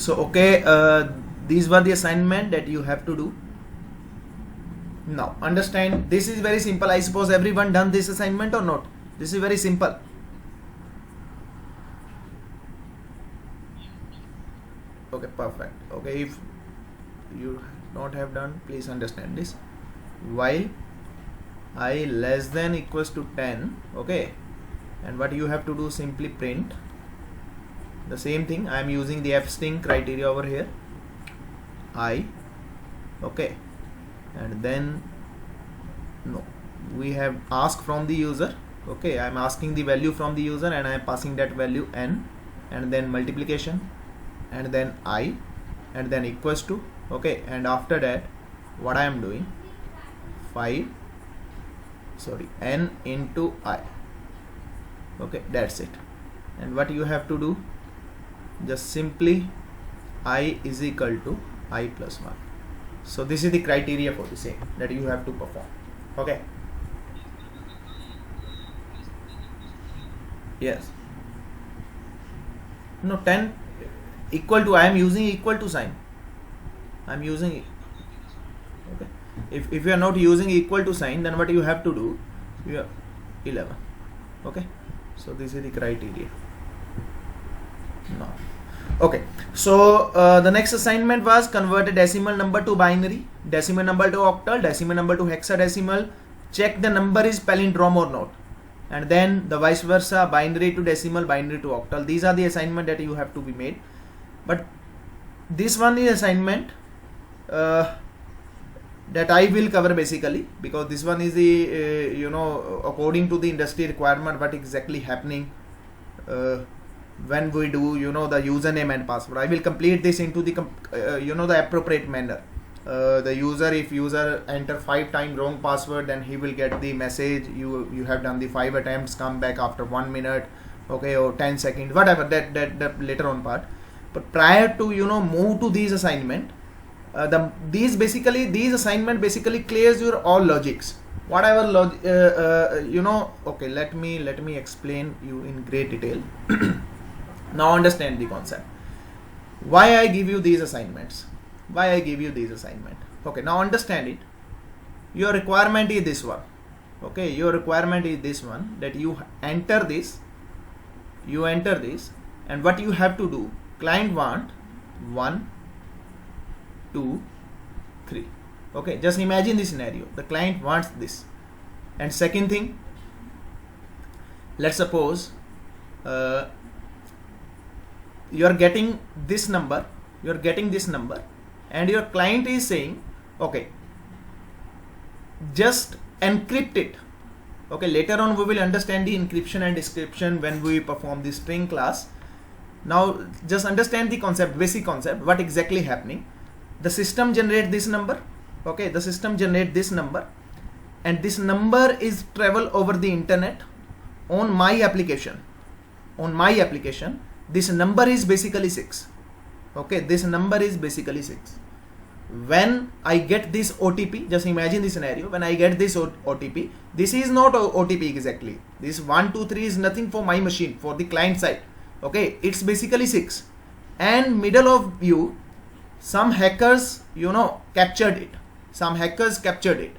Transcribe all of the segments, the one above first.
So okay, these were the assignment that you have to do. Now understand, this is very simple. I suppose everyone done this assignment or not? This is very simple. Okay, perfect. Okay, if you not have done, please understand this. While I less than equals to 10, okay, and what you have to do, simply print the same thing. I am using the f-string criteria over here, I, okay, and then no, we have asked from the user, okay, I am asking the value from the user and I am passing that value n, and then multiplication, and then I, and then equals to, okay, and after that what I am doing, n into I, okay, that's it. And what you have to do, just simply I is equal to I plus 1. So this is the criteria for the same that you have to perform. Okay, yes, no, 10 equal to, I am using equal to sign, I am using it. Okay, if you are not using equal to sign, then what you have to do, you have 11. Okay, so this is the criteria. No. Okay, so the next assignment was convert a decimal number to binary, decimal number to octal, decimal number to hexadecimal, check the number is palindrome or not, and then the vice versa, binary to decimal, binary to octal. These are the assignment that you have to be made. But this one is assignment that I will cover basically, because this one is the according to the industry requirement, what exactly happening when we do the username and password. I will complete this into the the appropriate manner. The user, if user enter 5 times wrong password, then he will get the message you have done the 5 attempts, come back after 1 minute, okay, or 10 seconds, whatever, that later on part. But prior to move to these assignment, these assignment basically clears your all logics, whatever okay, let me explain you in great detail. Now understand the concept, why I give you these assignments, okay. Now understand it. Your requirement is this one, okay, your requirement is this one, that you enter this, and what you have to do, client want 1 2 3, okay. Just imagine this scenario, the client wants this. And second thing, let's suppose you are getting this number, and your client is saying, okay, just encrypt it. Okay, later on we will understand the encryption and description when we perform the string class. Now just understand the concept, basic concept, what exactly happening. The system generate this number, okay, the system generate this number, and this number is travel over the internet on my application. This number is basically 6, okay, this number is basically 6. When I get this OTP, just imagine the scenario, when I get this OTP, this is not OTP exactly, this 1 2 3 is nothing for my machine, for the client side, okay, it's basically 6. And middle of you, some hackers captured it,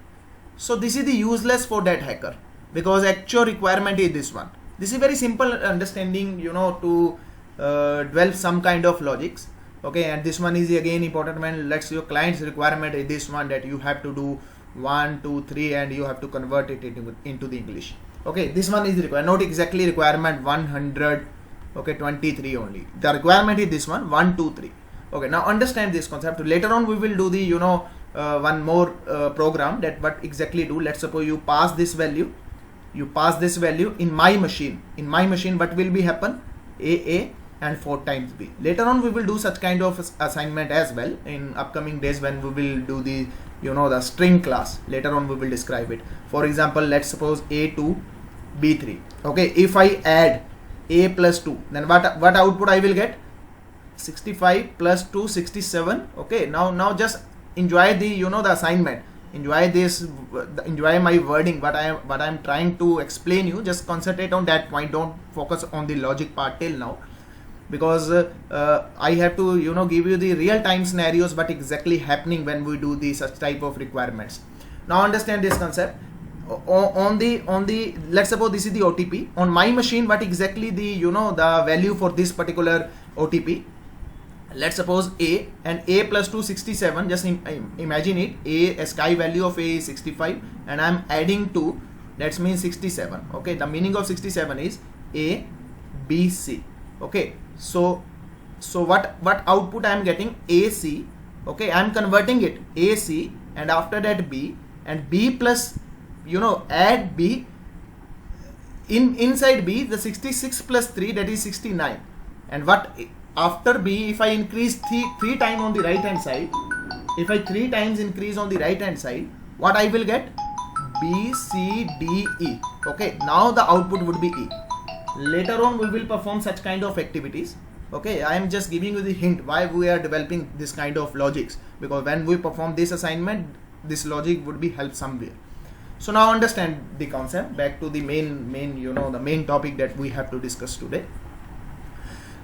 so this is the useless for that hacker, because actual requirement is this one. This is very simple understanding, to develop some kind of logics, okay. And this one is again important when let's your client's requirement is this one, that you have to do 1 2 3 and you have to convert it into the English, okay. This one is required, not exactly requirement 100, okay, 23 only. The requirement is this one, 1 2 3. Okay, now understand this concept. Later on we will do the one more program that what exactly do. Let's suppose you pass this value, in my machine, what will be happen, A and 4 times B. Later on we will do such kind of assignment as well in upcoming days when we will do the the string class. Later on we will describe it. For example, let's suppose A to B3, okay. If I add A plus 2, then what output I will get, 65 plus 2 67, okay. Now just enjoy the the assignment, enjoy my wording, what I am trying to explain you. Just concentrate on that point, don't focus on the logic part till now. because I have to give you the real time scenarios what exactly happening when we do these such type of requirements. Now understand this concept. On the let's suppose this is the OTP on my machine. What exactly the the value for this particular OTP? Let's suppose A, and A plus 2 67. Just imagine it. A sky value of A is 65 and I'm adding 2, that means 67. Okay, the meaning of 67 is A B C. Okay, so what output I am getting? AC. Okay, I am converting it AC, and after that B, and B plus add B, inside B the 66 plus 3, that is 69. And what after B, if I increase 3 times on the right hand side, if I 3 times increase on the right hand side, what I will get? B C D E. Okay, now the output would be E. Later on we will perform such kind of activities. Okay, I am just giving you the hint why we are developing this kind of logics, because when we perform this assignment, this logic would be helped somewhere. So now understand the concept. Back to the main the main topic that we have to discuss today.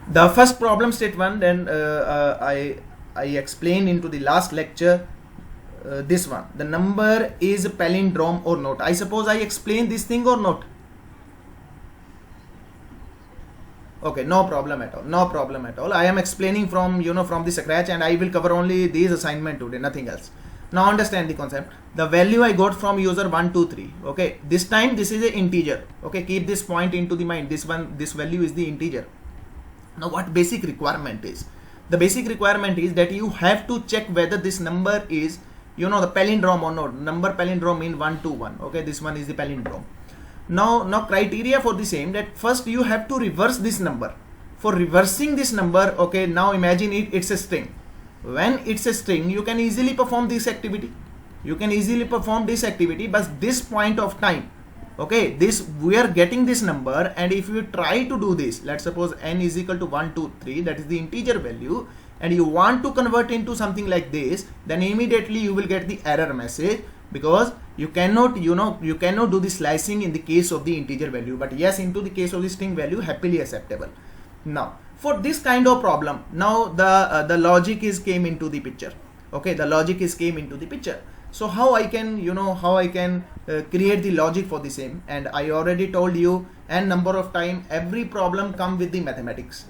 The first problem statement, then I explained into the last lecture. This one, the number is palindrome or not. I suppose I explained this thing or not. Okay, no problem at all. No problem at all. I am explaining from from the scratch, and I will cover only these assignment today, nothing else. Now understand the concept. The value I got from user 1 2 3. Okay, this time this is an integer. Okay, keep this point into the mind. This value is the integer. Now what basic requirement is? The basic requirement is that you have to check whether this number is the palindrome or not. Number palindrome mean 1 to 1. Okay, this one is the palindrome. Now criteria for the same, that first you have to reverse this number. For reversing this number, okay, now imagine it's a string. When it's a string, you can easily perform this activity. But this point of time, okay, we are getting this number, and if you try to do this, let's suppose n is equal to 1 2 3, that is the integer value, and you want to convert into something like this, then immediately you will get the error message, because you cannot do the slicing in the case of the integer value, but yes, into the case of the string value, happily acceptable. Now for this kind of problem, now the logic came into the picture. Okay, the logic came into the picture. So how I can create the logic for the same, and I already told you n number of time every problem comes with the mathematics.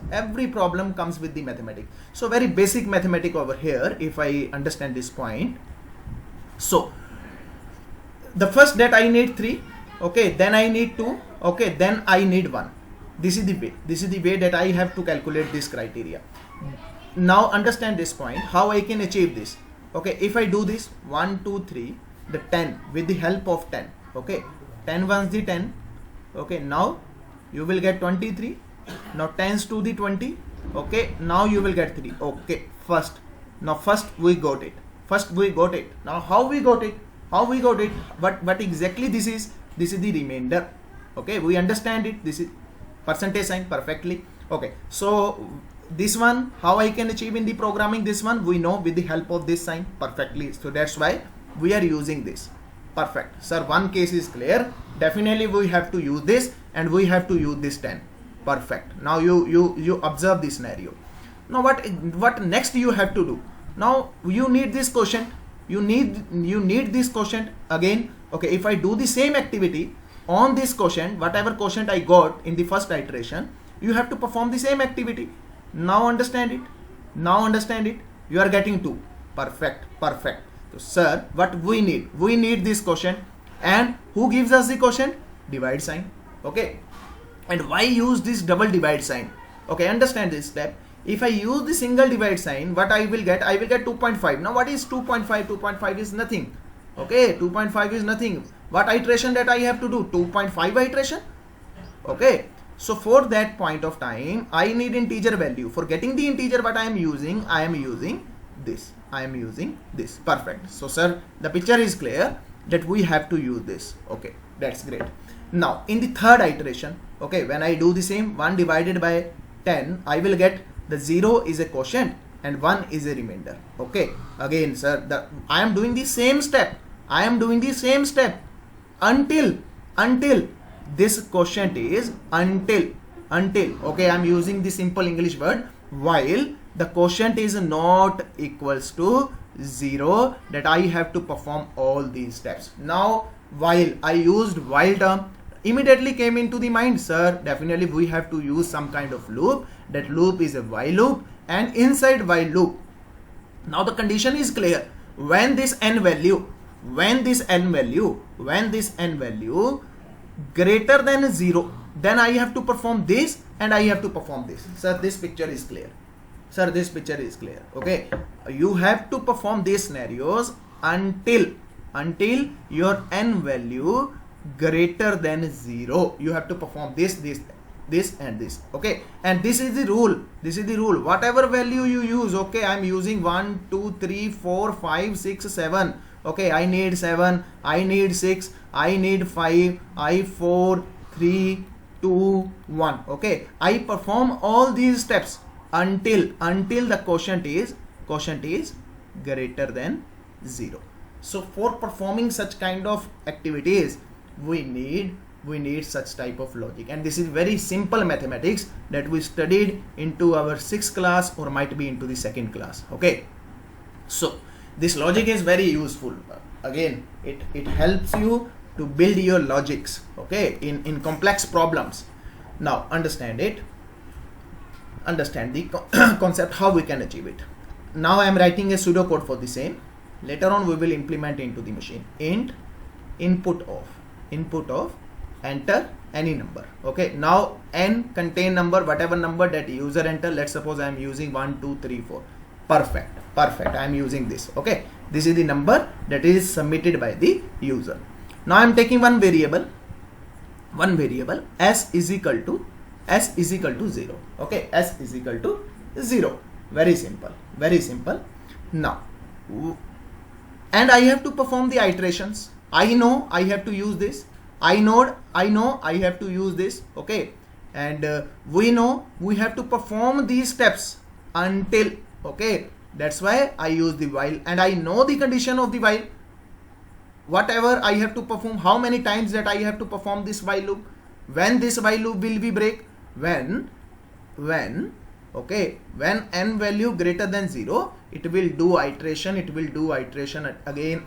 So very basic mathematics over here, if I understand this point. So the first that I need 3, okay, then I need 2, okay, then I need 1. This is the way that I have to calculate this criteria. Now understand this point, how I can achieve this. Okay, if I do this 1 2 3, the 10 with the help of 10, okay, 10 ones the 10, okay, now you will get 23. Now 10s to the 20, okay, now you will get 3. Okay, first we got it. Now how we got it? But exactly this is the remainder. Okay, we understand it. This is percentage sign perfectly. Okay, so this one, how I can achieve in the programming, this one we know with the help of this sign perfectly. So that's why we are using this. Perfect, sir. One case is clear. Definitely we have to use this, and we have to use this 10. Perfect. Now you observe this scenario. Now what next you have to do? Now you need this quotient. You need this quotient again. Okay, if I do the same activity on this quotient, whatever quotient I got in the first iteration, you have to perform the same activity. Now understand it. You are getting 2. Perfect. So sir, what we need this quotient, and who gives us the quotient? Divide sign. Okay, and why use this double divide sign? Okay, understand this step. If I use the single divide sign, what I will get? I will get 2.5. Now what is 2.5? 2.5 is nothing. Okay, 2.5 is nothing. What iteration that I have to do? 2.5 iteration. Okay, so for that point of time, I need integer value. For getting the integer, what I am using this. Perfect. So sir, the picture is clear that we have to use this. Okay, that's great. Now in the third iteration, okay, when I do the same, 1 divided by 10, I will get the 0 is a quotient and 1 is a remainder. Okay, again sir, I am doing the same step. Until this quotient is, until okay, I'm using the simple English word, while the quotient is not equals to 0, that I have to perform all these steps. Now while I used while term, immediately came into the mind, sir, definitely we have to use some kind of loop. That loop is a while loop, and inside while loop, now the condition is clear. When this n value greater than 0, then I have to perform this and I have to perform this. Sir, this picture is clear. Sir, this picture is clear. Okay, you have to perform these scenarios until your n value greater than 0. You have to perform this and this. Okay, and this is the rule. Whatever value you use, okay, I'm using 1 2 3 4 5 6 7. Okay, I need 7, I need 6, I need 5, I 4 3 2 1. Okay, I perform all these steps until the quotient is greater than 0. So for performing such kind of activities, we need such type of logic, and this is very simple mathematics that we studied into our 6th class or might be into the 2nd class. Okay, so this logic is very useful. Again, it helps you to build your logics, okay, in complex problems. Now understand the concept, how we can achieve it. Now I am writing a pseudocode for the same. Later on we will implement into the machine. Int input of enter any number. Okay, now n contain number, whatever number that user enter. Let's suppose I am using 1 2 3 4. Perfect, I am using this. Okay, this is the number that is submitted by the user. Now I am taking one variable s is equal to 0. Okay, s is equal to 0. Very simple. Now, and I have to perform the iterations. I know I have to use this. I know I have to use this. Okay, and we know we have to perform these steps until. Okay, that's why I use the while, and I know the condition of the while. Whatever I have to perform, how many times that I have to perform this while loop, when this while loop will be break, when n value greater than 0, it will do iteration again.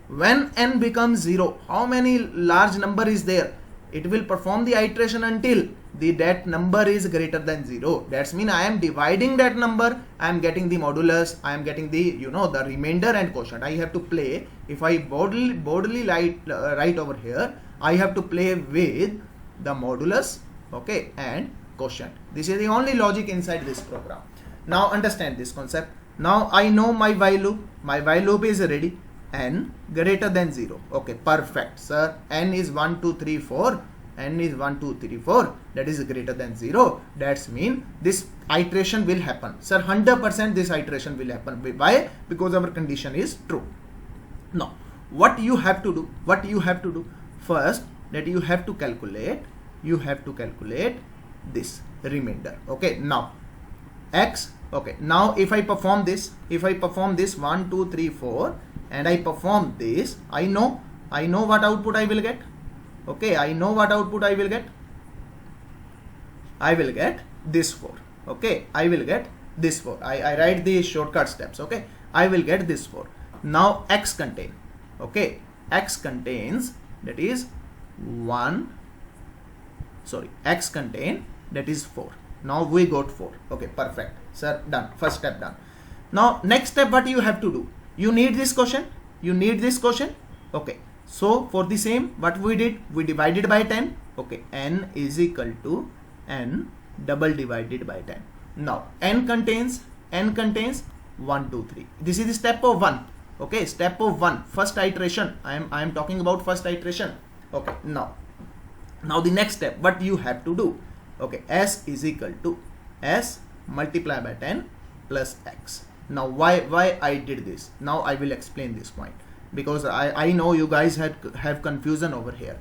When n becomes 0, how many large number is there? It will perform the iteration until that number is greater than 0. That's mean I am dividing that number, I am getting the modulus, I am getting the the remainder and quotient. I have to play, if I boldly write over here, I have to play with the modulus, okay, and quotient. This is the only logic inside this program. Now understand this concept. Now I know my while loop is ready. N greater than 0. Okay, perfect, sir. N is 1 2 3 4. N is 1 2 3 4. That is greater than 0. That's mean this iteration will happen, sir. 100% this iteration will happen. Why? Because our condition is true. Now what you have to do first, that you have to calculate this remainder. Okay, now x. Okay, now if I perform this 1 2 3 4 and I perform this, I know what output I will get. Okay, I know what output I will get. I will get this 4. Okay, I will get this 4. I write the shortcut steps. Okay, I will get this 4. Now x contain. Okay, x contains, that is 1. Sorry, x contain, that is 4. Now we got 4. Okay, perfect, sir. Done. First step done. Now next step, what you have to do? You need this quotient. Okay, so for the same, what we did, we divided by 10. Okay, n is equal to n double divided by 10. Now n contains 1 2 3. This is the step of 1. Okay, step of 1, first iteration. I am talking about first iteration. Okay, now the next step, what you have to do? Okay, s is equal to s multiplied by 10 plus x. Now why I did this? Now I will explain this point, because I know you guys have confusion over here.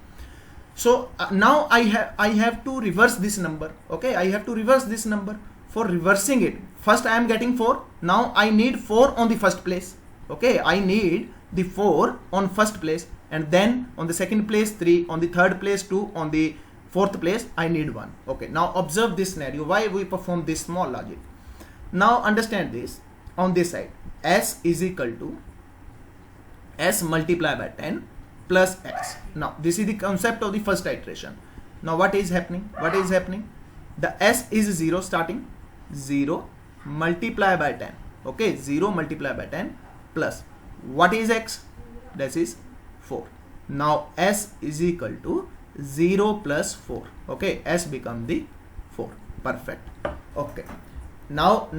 So now I have to reverse this number. Okay, I have to reverse this number. For reversing it, first I am getting 4. Now I need 4 on the first place. Okay, I need the 4 on first place, and then on the second place 3, on the third place 2, on the fourth place I need 1. Okay, now observe this scenario, why we perform this small logic. Now understand this, on this side s is equal to s multiplied by 10 plus x. Now this is the concept of the first iteration. Now what is happening? The s is 0 starting, 0 multiplied by 10. Okay, 0 multiplied by 10 plus what is x? That is 4. Now s is equal to 0 plus 4. Okay, s become the 4. Perfect. Okay, now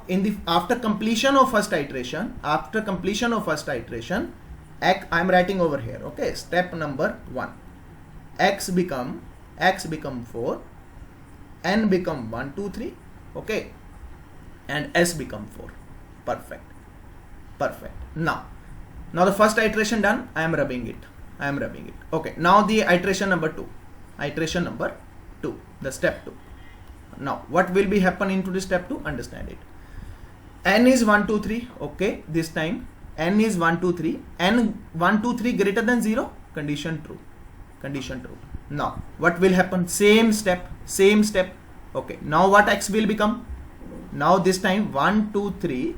in the after completion of first iteration, I am writing over here. Okay, step number 1, x become 4, n become 1 2 3. Okay, and s become 4. Perfect. Now the first iteration done, I am rubbing it. Okay, now the iteration number 2, the step 2. Now what will be happen into the step 2? Understand it. N is 1 2 3. Okay, this time n is 1 2 3, n 1 2 3 greater than 0, condition true. Now what will happen? Same step. Okay, now what x will become? Now this time 1 2 3,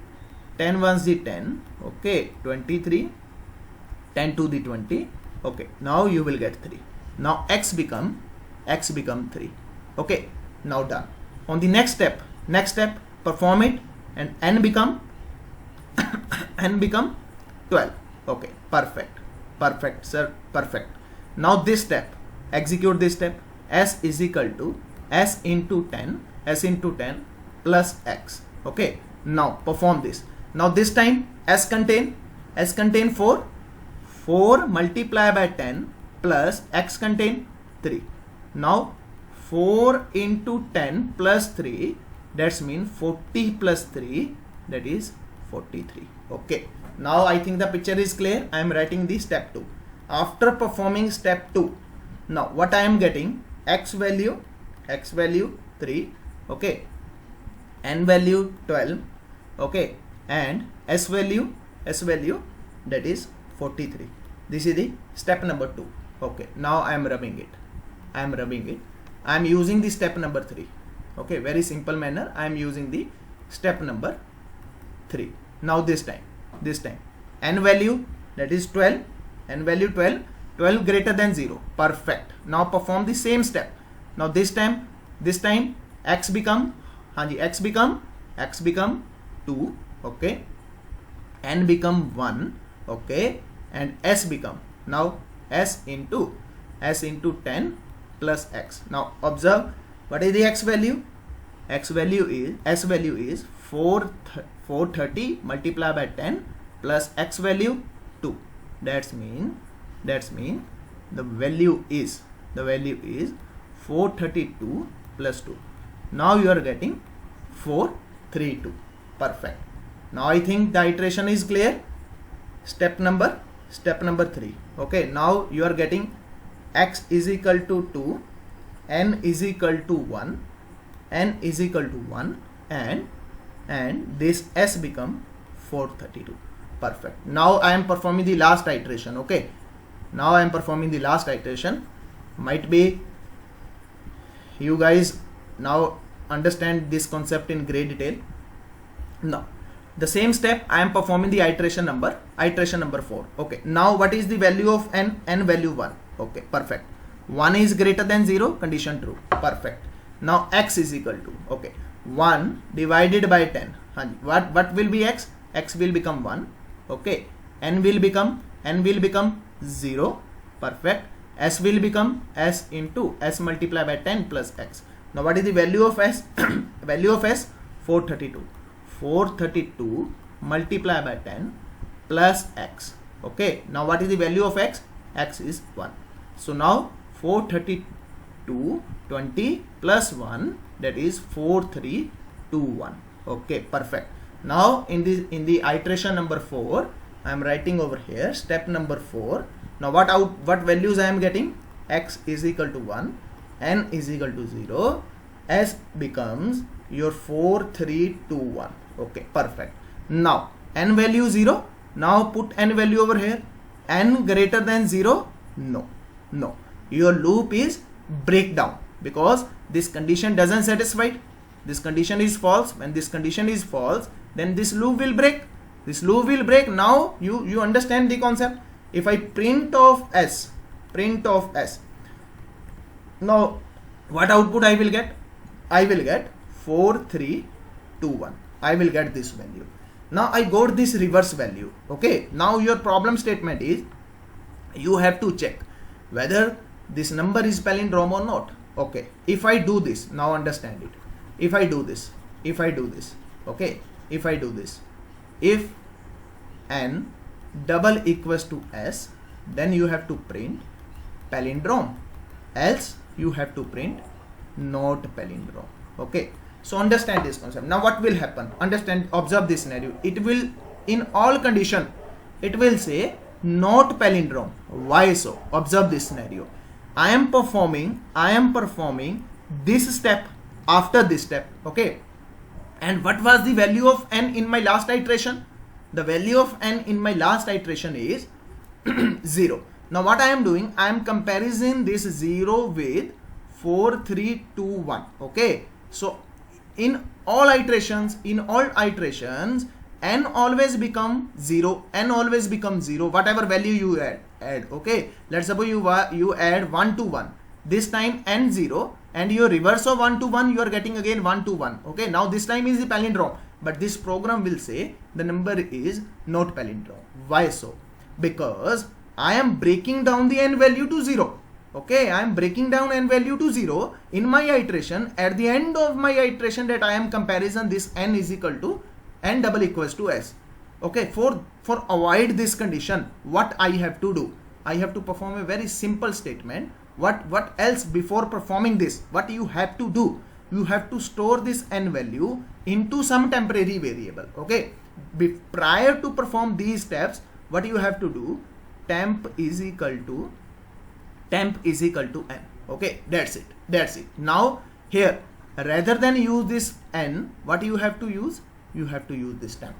10 ones the 10. Okay, 23, 10 to the 20. Okay, now you will get 3. Now x become 3. Okay, now done. On the next step, perform it, and n become 12. Okay, perfect sir, perfect. Now this step, execute this step. S is equal to s into 10 plus x. Okay, now perform this. Now this time s contain 4 multiplied by 10 plus x contain 3. Now 4 into 10 plus 3, that's mean 40 plus 3, that is 43. Okay, now I think the picture is clear. I am writing the step 2. After performing step 2, now what I am getting? X value 3. Okay, n value 12. Okay, and s value that is 43. This is the step number 2. Okay, now I am rubbing it. I am using the step number 3. Okay, very simple manner. I am using the step number 3. Now this time n value that is 12, 12 greater than 0. Perfect. Now perform the same step. Now this time x become 2. Okay, n become 1. Okay, and s become, now s into 10 plus x. Now observe, what is the x value? S value is 430 multiplied by 10 plus x value 2. That's mean the value is 432 plus 2. Now you are getting 432. Perfect. Now I think the iteration is clear. Step number 3. Okay, now you are getting x is equal to 2, n is equal to 1, and this s become 432. Perfect. Now I am performing the last iteration. Okay, might be you guys now understand this concept in great detail. Now the same step I am performing the iteration number 4. Okay, now what is the value of n? N value 1. Okay, perfect. 1 is greater than 0, condition true. Perfect. Now x is equal to, okay, 1 divided by 10. What will be x? X will become 1. Okay, n will become 0. Perfect. S will become s into s multiplied by 10 plus x. Now what is the value of s? Value of s 432. 432 multiplied by 10 plus x. Okay, now what is the value of x? X is 1. So now 432 20 plus 1, that is 4321. Okay, perfect. Now in the iteration number 4, I am writing over here step number 4. Now what values I am getting? X is equal to 1, n is equal to 0, s becomes your 4321. Okay, perfect. Now n value 0. Now put n value over here. N greater than 0? No. Your loop is break down, because this condition doesn't satisfy. This condition is false. When this condition is false, then this loop will break. This loop will break. Now you understand the concept. If I print of s, now what output I will get? I will get 4321. I will get this value. Now I got this reverse value. Okay, now your problem statement is you have to check whether this number is palindrome or not. Okay, if I do this, now understand it. If I do this, okay, if I do this, if n double equals to s, then you have to print palindrome, else you have to print not palindrome. Okay, so understand this concept. Now what will happen? Understand, observe this scenario. It will, in all condition, it will say not palindrome. Why so? Observe this scenario. I am performing this step after this step. Okay, and what was the value of n in my last iteration? The value of n in my last iteration is 0. Now what I am doing, I am comparing this 0 with 4321. Okay, so in all iterations, n always become 0, whatever value you add. Okay, let's suppose you add 1 to 1, this time n 0, and your reverse of 1 to 1, you are getting again 1 to 1. Okay, now this time is the palindrome, but this program will say the number is not palindrome. Why so? Because I am breaking down the n value to 0. Okay, I am breaking down n value to 0 in my iteration. At the end of my iteration that I am comparison, this n is equal to n double equals to s. Okay, for avoid this condition, what I have to do? I have to perform a very simple statement. What else before performing this? What you have to do? You have to store this n value into some temporary variable. Okay, prior to perform these steps, what you have to do? Temp is equal to n. Okay, that's it. Now here, rather than use this n, what you have to use? You have to use this temp.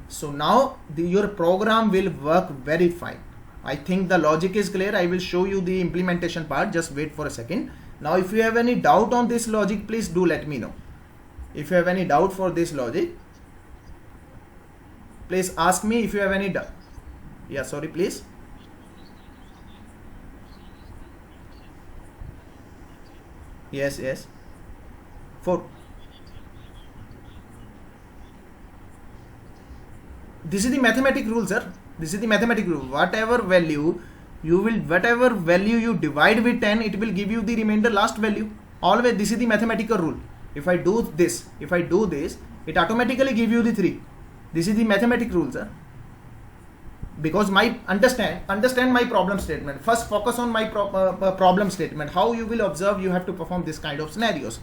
So now your program will work very fine. I think the logic is clear. I will show you the implementation part. Just wait for a second. Now if you have any doubt on this logic, please do let me know. If you have any doubt for this logic, please ask me. If you have any doubt, yeah, sorry, please. Yes. This is the mathematic rule, sir. This is the mathematic rule. Whatever value you divide with 10, it will give you the remainder last value. Always, this is the mathematical rule. If I do this, it automatically give you the 3. This is the mathematic rule, sir. Because understand my problem statement. First focus on my problem statement. How you will observe, you have to perform this kind of scenarios.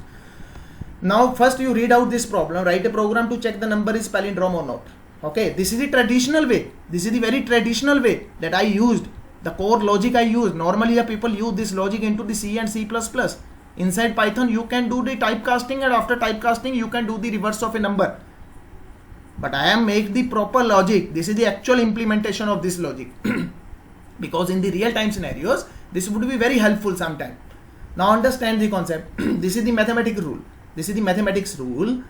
Now first you read out this problem, write a program to check the number is palindrome or not. Okay, this is the traditional way. This is the very traditional way that I used. The core logic I used. Normally the people use this logic into the C and C++. Inside Python you can do the typecasting, and after typecasting you can do the reverse of a number. But I am make the proper logic. This is the actual implementation of this logic. Because in the real time scenarios, this would be very helpful sometime. Now understand the concept. This is the mathematical rule. This is the mathematics rule.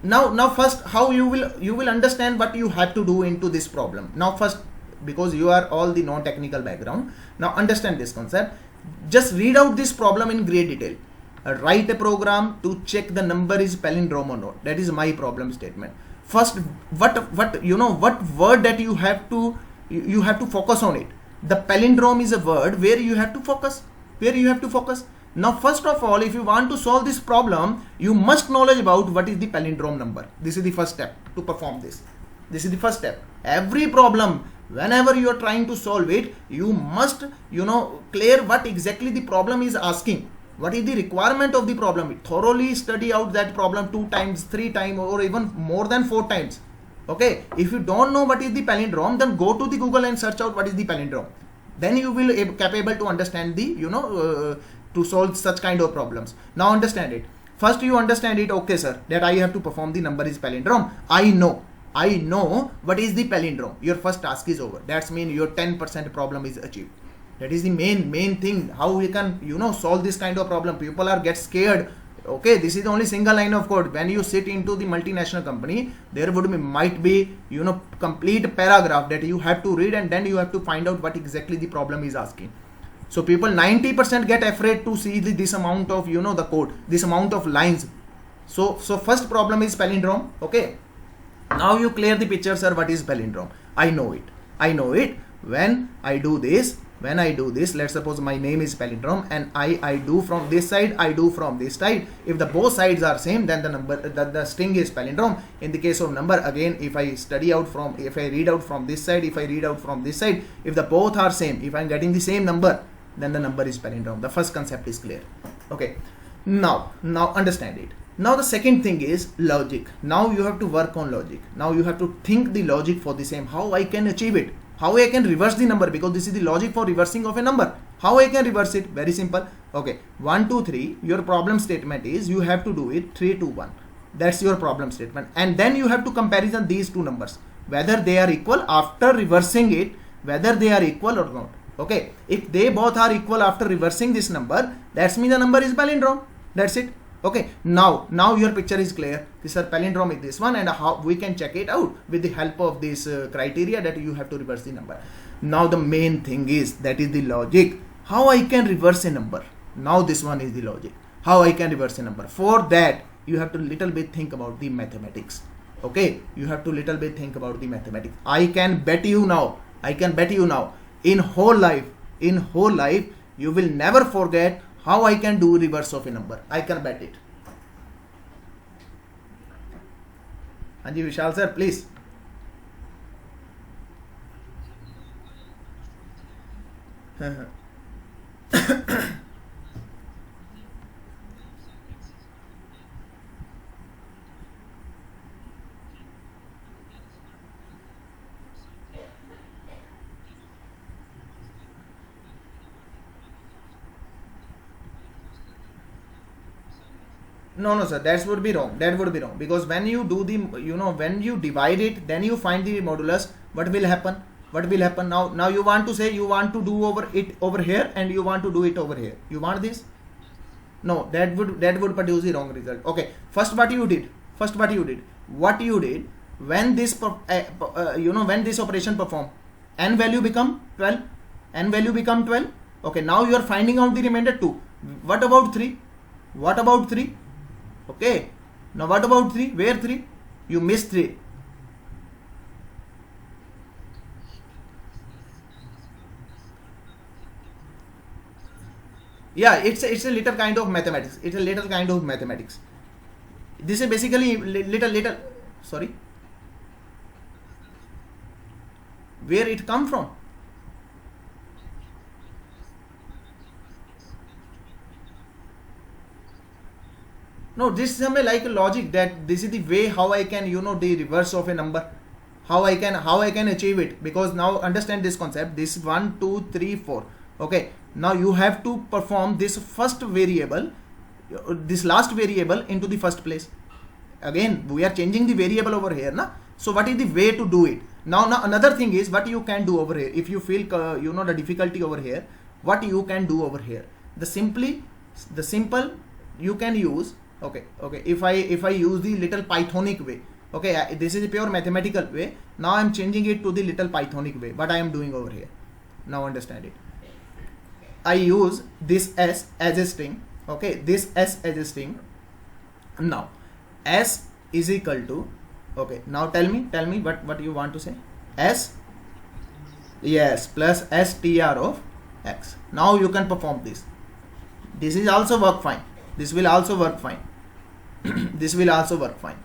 Now first, how you will understand what you have to do into this problem. Now first, because you are all the non-technical background, now understand this concept. Just read out this problem in great detail. Write a program to check the number is palindrome or not. That is my problem statement. First, what word that you have to focus on it. The palindrome is a word where you have to focus. Now first of all, if you want to solve this problem, you must knowledge about what is the palindrome number. This is the first step to perform this. This is the first step. Every problem, whenever you are trying to solve it, you must clear what exactly the problem is asking. What is the requirement of the problem? Thoroughly study out that problem 2 times, 3 times, or even more than 4 times. Okay, if you don't know what is the palindrome, then go to the Google and search out what is the palindrome. Then you will be capable to understand the to solve such kind of problems. Now understand it. First you understand it. Okay, sir, that I have to perform the number is palindrome. I know what is the palindrome. Your first task is over. That's mean your 10% problem is achieved. That is the main thing. How we can, you know, solve this kind of problem. People are get scared. Okay, this is the only single line of code. When you sit into the multinational company, there would be, might be, you know, complete paragraph that you have to read, and then you have to find out what exactly the problem is asking. So people 90% get afraid to see this amount of, you know, the code, this amount of lines. So first problem is palindrome. Okay, now you clear the picture, sir. What is palindrome? I know it. When I do this, let's suppose my name is palindrome, and I do from this side, I do from this side. If the both sides are same, then the number, the string is palindrome. In the case of number, again, if I read out from this side, if I read out from this side, if the both are same, if I'm getting the same number, then the number is palindrome. The first concept is clear. Okay, now understand it. Now the second thing is logic. Now you have to work on logic. Now you have to think the logic for the same. How I can achieve it? How I can reverse the number? Because this is the logic for reversing of a number. How I can reverse it? Very simple. Okay, 1, 2, 3. Your problem statement is you have to do it 3, 2, 1. That's your problem statement. And then you have to comparison these two numbers, whether they are equal after reversing it, whether they are equal or not. Okay, if they both are equal after reversing this number, that's mean the number is palindrome. That's it. Okay, now your picture is clear. This is palindrome is this one, and how we can check it out with the help of this criteria that you have to reverse the number. Now the main thing is, that is the logic. How I can reverse a number? Now this one is the logic. How I can reverse a number? For that, you have to little bit think about the mathematics. Okay, you have to little bit think about the mathematics. I can bet you now, in whole life, you will never forget how I can do reverse of a number. I can bet it. Anji Vishal sir, please. No, sir, that would be wrong. Because when you do the, when you divide it, then you find the modulus. What will happen? Now you want to say you want to do over here, and you want to do it over here. You want this? No, that would produce the wrong result. Okay, first what you did, when this when this operation perform, n value become 12. Okay, now you are finding out the remainder 2. What about 3? Okay, now what about 3? Where 3? You missed 3. Yeah, it's a little kind of mathematics. This is basically little. Sorry, where it come from? No, this is something like a logic, that this is the way how I can, the reverse of a number. How I can achieve it. Because now understand this concept. This 1, 2, 3, 4. Okay. Now you have to perform this first variable, this last variable into the first place. Again, we are changing the variable over here, na? So what is the way to do it? Now another thing is what you can do over here. If you feel the difficulty over here, what you can do over here? The simple you can use. Okay. If I use the little Pythonic way. Okay, this is a pure mathematical way. Now I am changing it to the little Pythonic way. What I am doing over here? Now understand it. I use this S as a string. Okay, this S as a string. Now S is equal to, okay, now tell me what you want to say. S, yes, plus str of x. Now you can perform this. This is also work fine. This will also work fine. This will also work fine.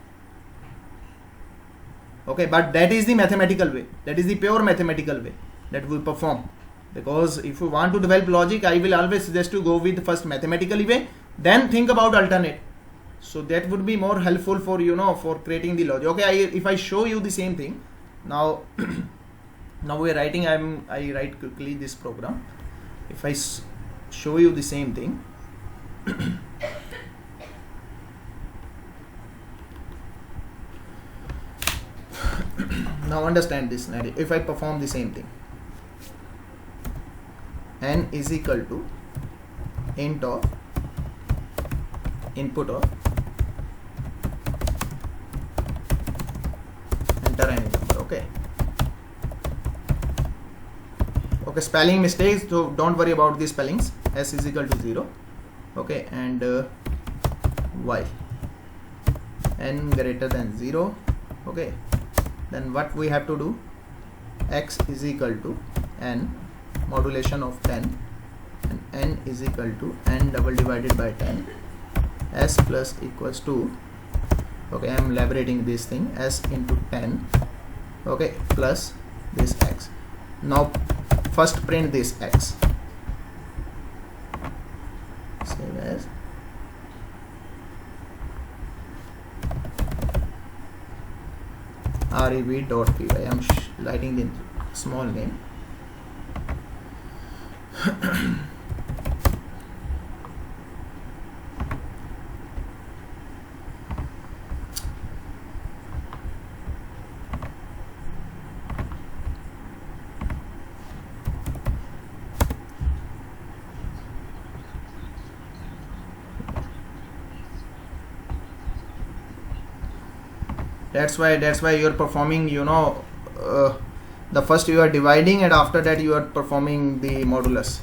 Okay, but that is the mathematical way. That is the pure mathematical way that we perform. Because if you want to develop logic, I will always suggest to go with first mathematical way, then think about alternate. So that would be more helpful for for creating the logic. Okay, if I show you the same thing now. Now we are writing. I write quickly this program. If I show you the same thing. Now understand this. If I perform the same thing. n is equal to int of input of enter any number. Okay, spelling mistakes, so don't worry about the spellings. S is equal to 0. Okay, and while n greater than 0. Okay, then what we have to do, x is equal to n modulation of 10 and n is equal to n double divided by 10, s plus equals to, okay, I am elaborating this thing, s into 10, okay, plus this x. Now first print this x, save as rev.py. I am writing the small name. That's why you are performing, the first you are dividing and after that you are performing the modulus.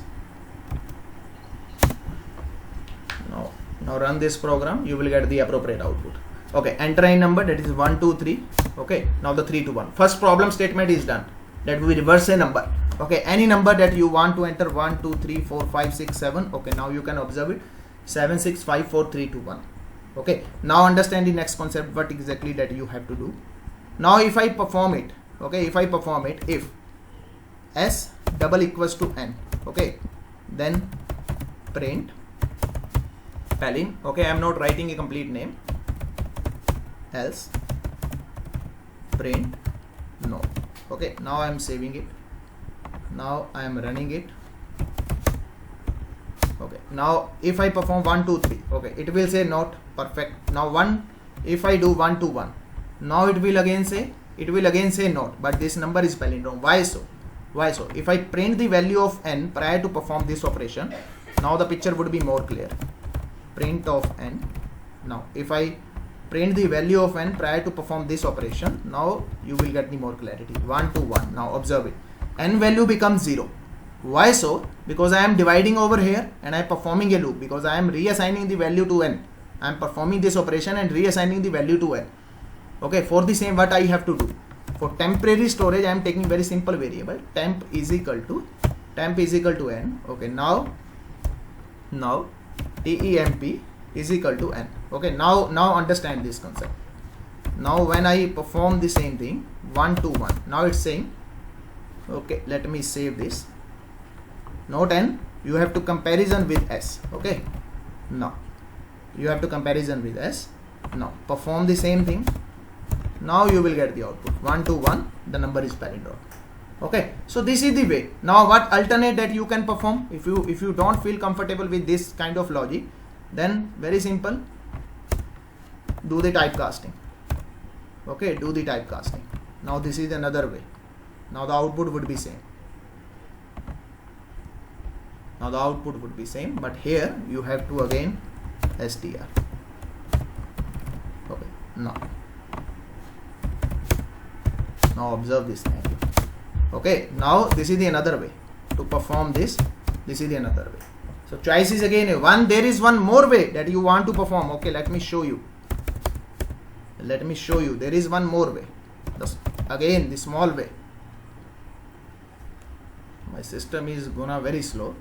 Now run this program, you will get the appropriate output. Okay, enter any number, that is 1 2 3. Okay, now the 3 to 1. First problem statement is done, that we reverse a number. Okay, any number that you want to enter, 1 2 3 4 5 6 7. Okay, now you can observe it, 7 6 5 4 3 2 1. Okay, now understand the next concept, what exactly that you have to do. Now if I perform it, okay, if s double equals to n, okay, then print Palin. Okay, I am not writing a complete name, else print no. Okay, now I am saving it, now I am running it. Okay, now if I perform 1 2 3, okay, it will say not perfect. Now if I do 1 to 1, now it will again say not, but this number is palindrome. Why so? If I print the value of n prior to perform this operation, now the picture would be more clear. Print of n. Now if I print the value of n prior to perform this operation, now you will get the more clarity. 1 to 1. Now observe it, n value becomes 0. Why so? Because I am dividing over here and I am performing a loop, because I am reassigning the value to n. I am performing this operation and reassigning the value to n. Okay, for the same, what I have to do, for temporary storage I am taking very simple variable, temp is equal to n. Okay, now temp is equal to n. Okay, now understand this concept. Now when I perform the same thing, 1 to 1, now it's saying, okay, let me save this. Note n, you have to comparison with s. Okay, now you have to comparison with s. Now perform the same thing. Now you will get the output 1 to 1, the number is palindrome. Okay, so this is the way. Now what alternate that you can perform, if you don't feel comfortable with this kind of logic, then very simple, do the typecasting. Okay, do the typecasting. Now this is another way. Now the output would be same. But here you have to again str. Okay, now observe this thing. Okay, now this is the another way to perform this. This is the another way. So choice is again one. There is one more way that you want to perform. Okay, let me show you. There is one more way. Again, the small way. My system is gonna very slow.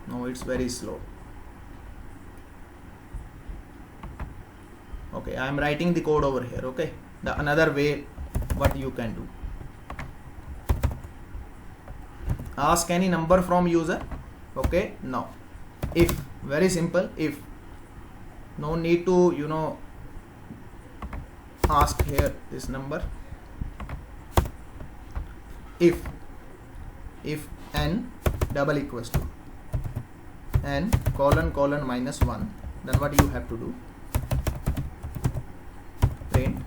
No, it's very slow. Okay, I am writing the code over here. Okay, the another way what you can do, ask any number from user. Okay, now if, very simple, if, no need to ask here this number. If n double equals to n colon colon minus 1, then what you have to do, print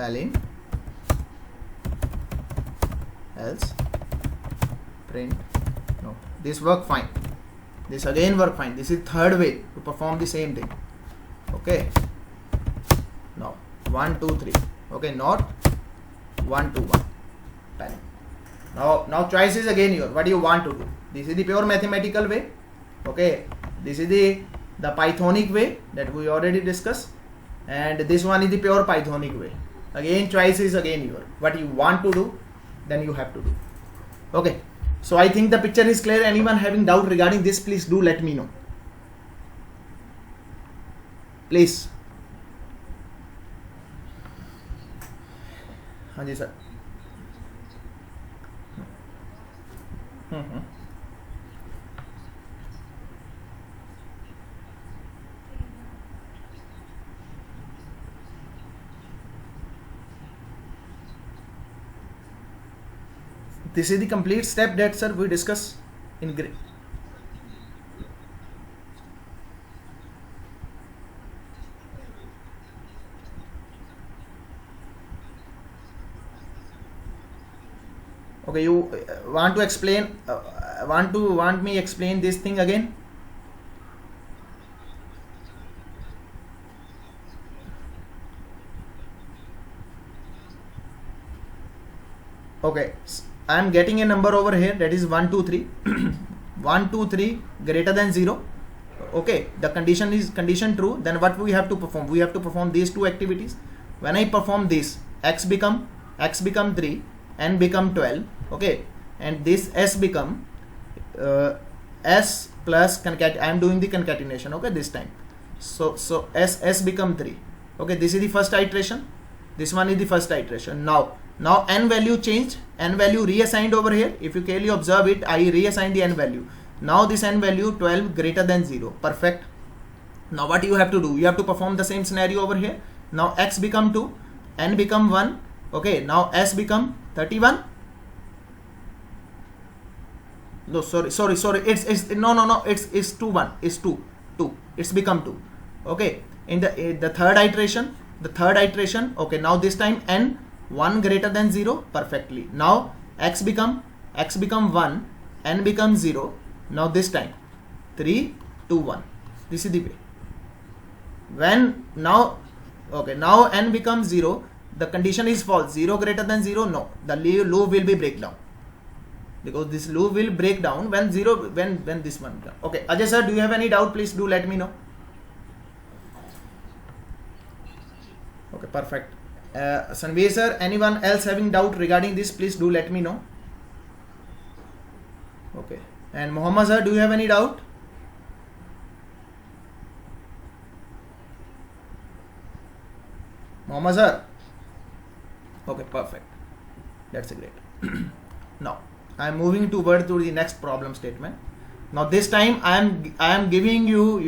Palen, else print. No, this work fine. This again work fine. This is third way to perform the same thing. Okay. Now 1 2 3. Okay, not 1 2 1. Palen. Now choice is again yours. What do you want to do? This is the pure mathematical way. Okay. This is the Pythonic way that we already discussed, and this one is the pure Pythonic way. Again, choice is again yours. What you want to do, then you have to do. Okay. So I think the picture is clear. Anyone having doubt regarding this, please do let me know. Please. हाँ जी sir. This is the complete step that sir we discuss in grade. Okay, you want to explain? Want me explain this thing again? Okay, I am getting a number over here that is 1 2 3. 1 2 3 greater than 0. Okay, the condition is condition true. Then what we have to perform? We have to perform these two activities. When I perform this, x become 3, n become 12. Okay, and this s become s plus I am doing the concatenation. Okay, this time. So s become 3. Okay, this is the first iteration. This one is the first iteration. Now n value changed, n value reassigned over here. If you clearly observe it, I reassign the n value. Now this n value 12 greater than 0. Perfect. Now what you have to do? You have to perform the same scenario over here. Now x become 2, n become 1. Okay, now s become 31. No, sorry. It's no. It's 2 1. It's 2. It's become 2. Okay. In the third iteration. Okay. Now this time n 1 greater than 0. Perfectly. Now x become 1. N become 0. Now this time 3 2 1. This is the way. When now n becomes 0. The condition is false. 0 greater than 0. No. The loop will be breakdown. Because this loop will break down when this one comes. Okay, Ajay sir, do you have any doubt? Please do let me know. Okay, perfect. Sanveer sir, anyone else having doubt regarding this? Please do let me know. Okay, and Mohammed sir, do you have any doubt? Mohammed sir. Okay, perfect. That's great. Now I am moving toward to the next problem statement. Now this time I am giving you,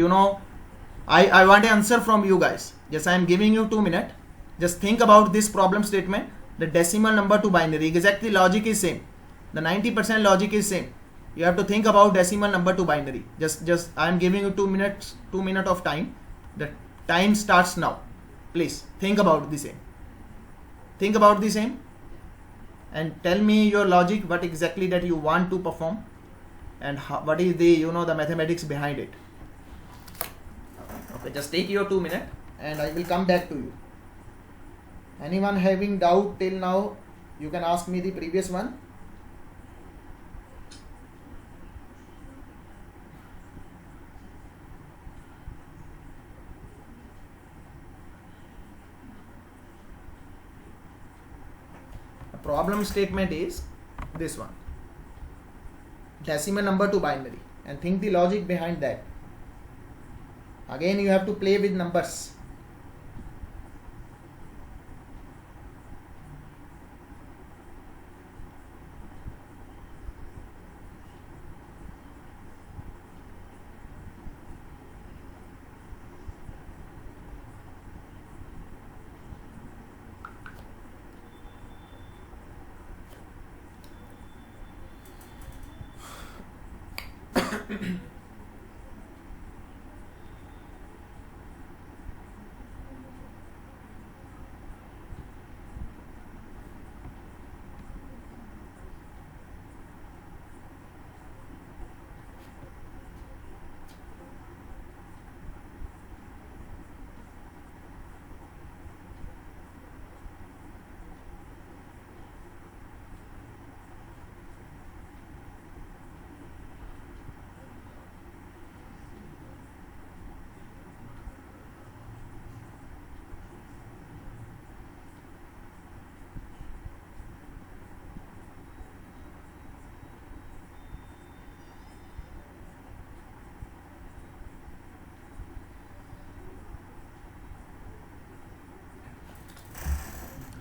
I want an answer from you guys. Yes, I am giving you 2 minutes. Just think about this problem statement. The decimal number to binary. Exactly logic is same. The 90% logic is same. You have to think about decimal number to binary. Just I am giving you 2 minutes of time. The time starts now. Please think about the same. Think about the same. And tell me your logic, what exactly that you want to perform, and what is the the mathematics behind it. Okay, just take your 2 minutes and I will come back to you. Anyone having doubt till now, you can ask me the previous one. Problem statement is this one, decimal number to binary, and think the logic behind that. Again you have to play with numbers.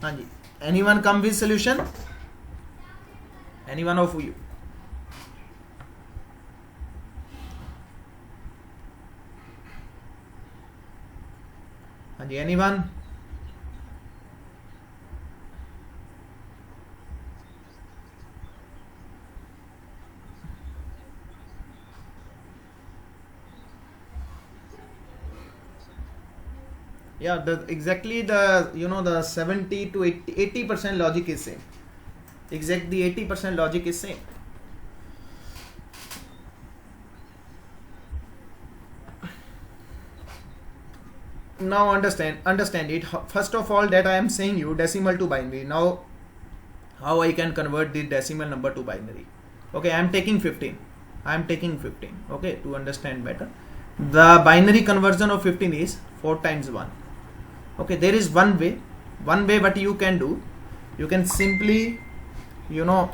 हाँ जी, anyone come with solution? Anyone of you? हाँ जी, anyone? Yeah, exactly the, you know, the 70 to 80% logic is same. Exactly 80% logic is same. Now understand it. First of all, that I am saying you decimal to binary. Now how I can convert the decimal number to binary? Okay, I am taking 15. Okay, to understand better, the binary conversion of 15 is 4 times 1. Okay, there is one way what you can do. You can simply, you know,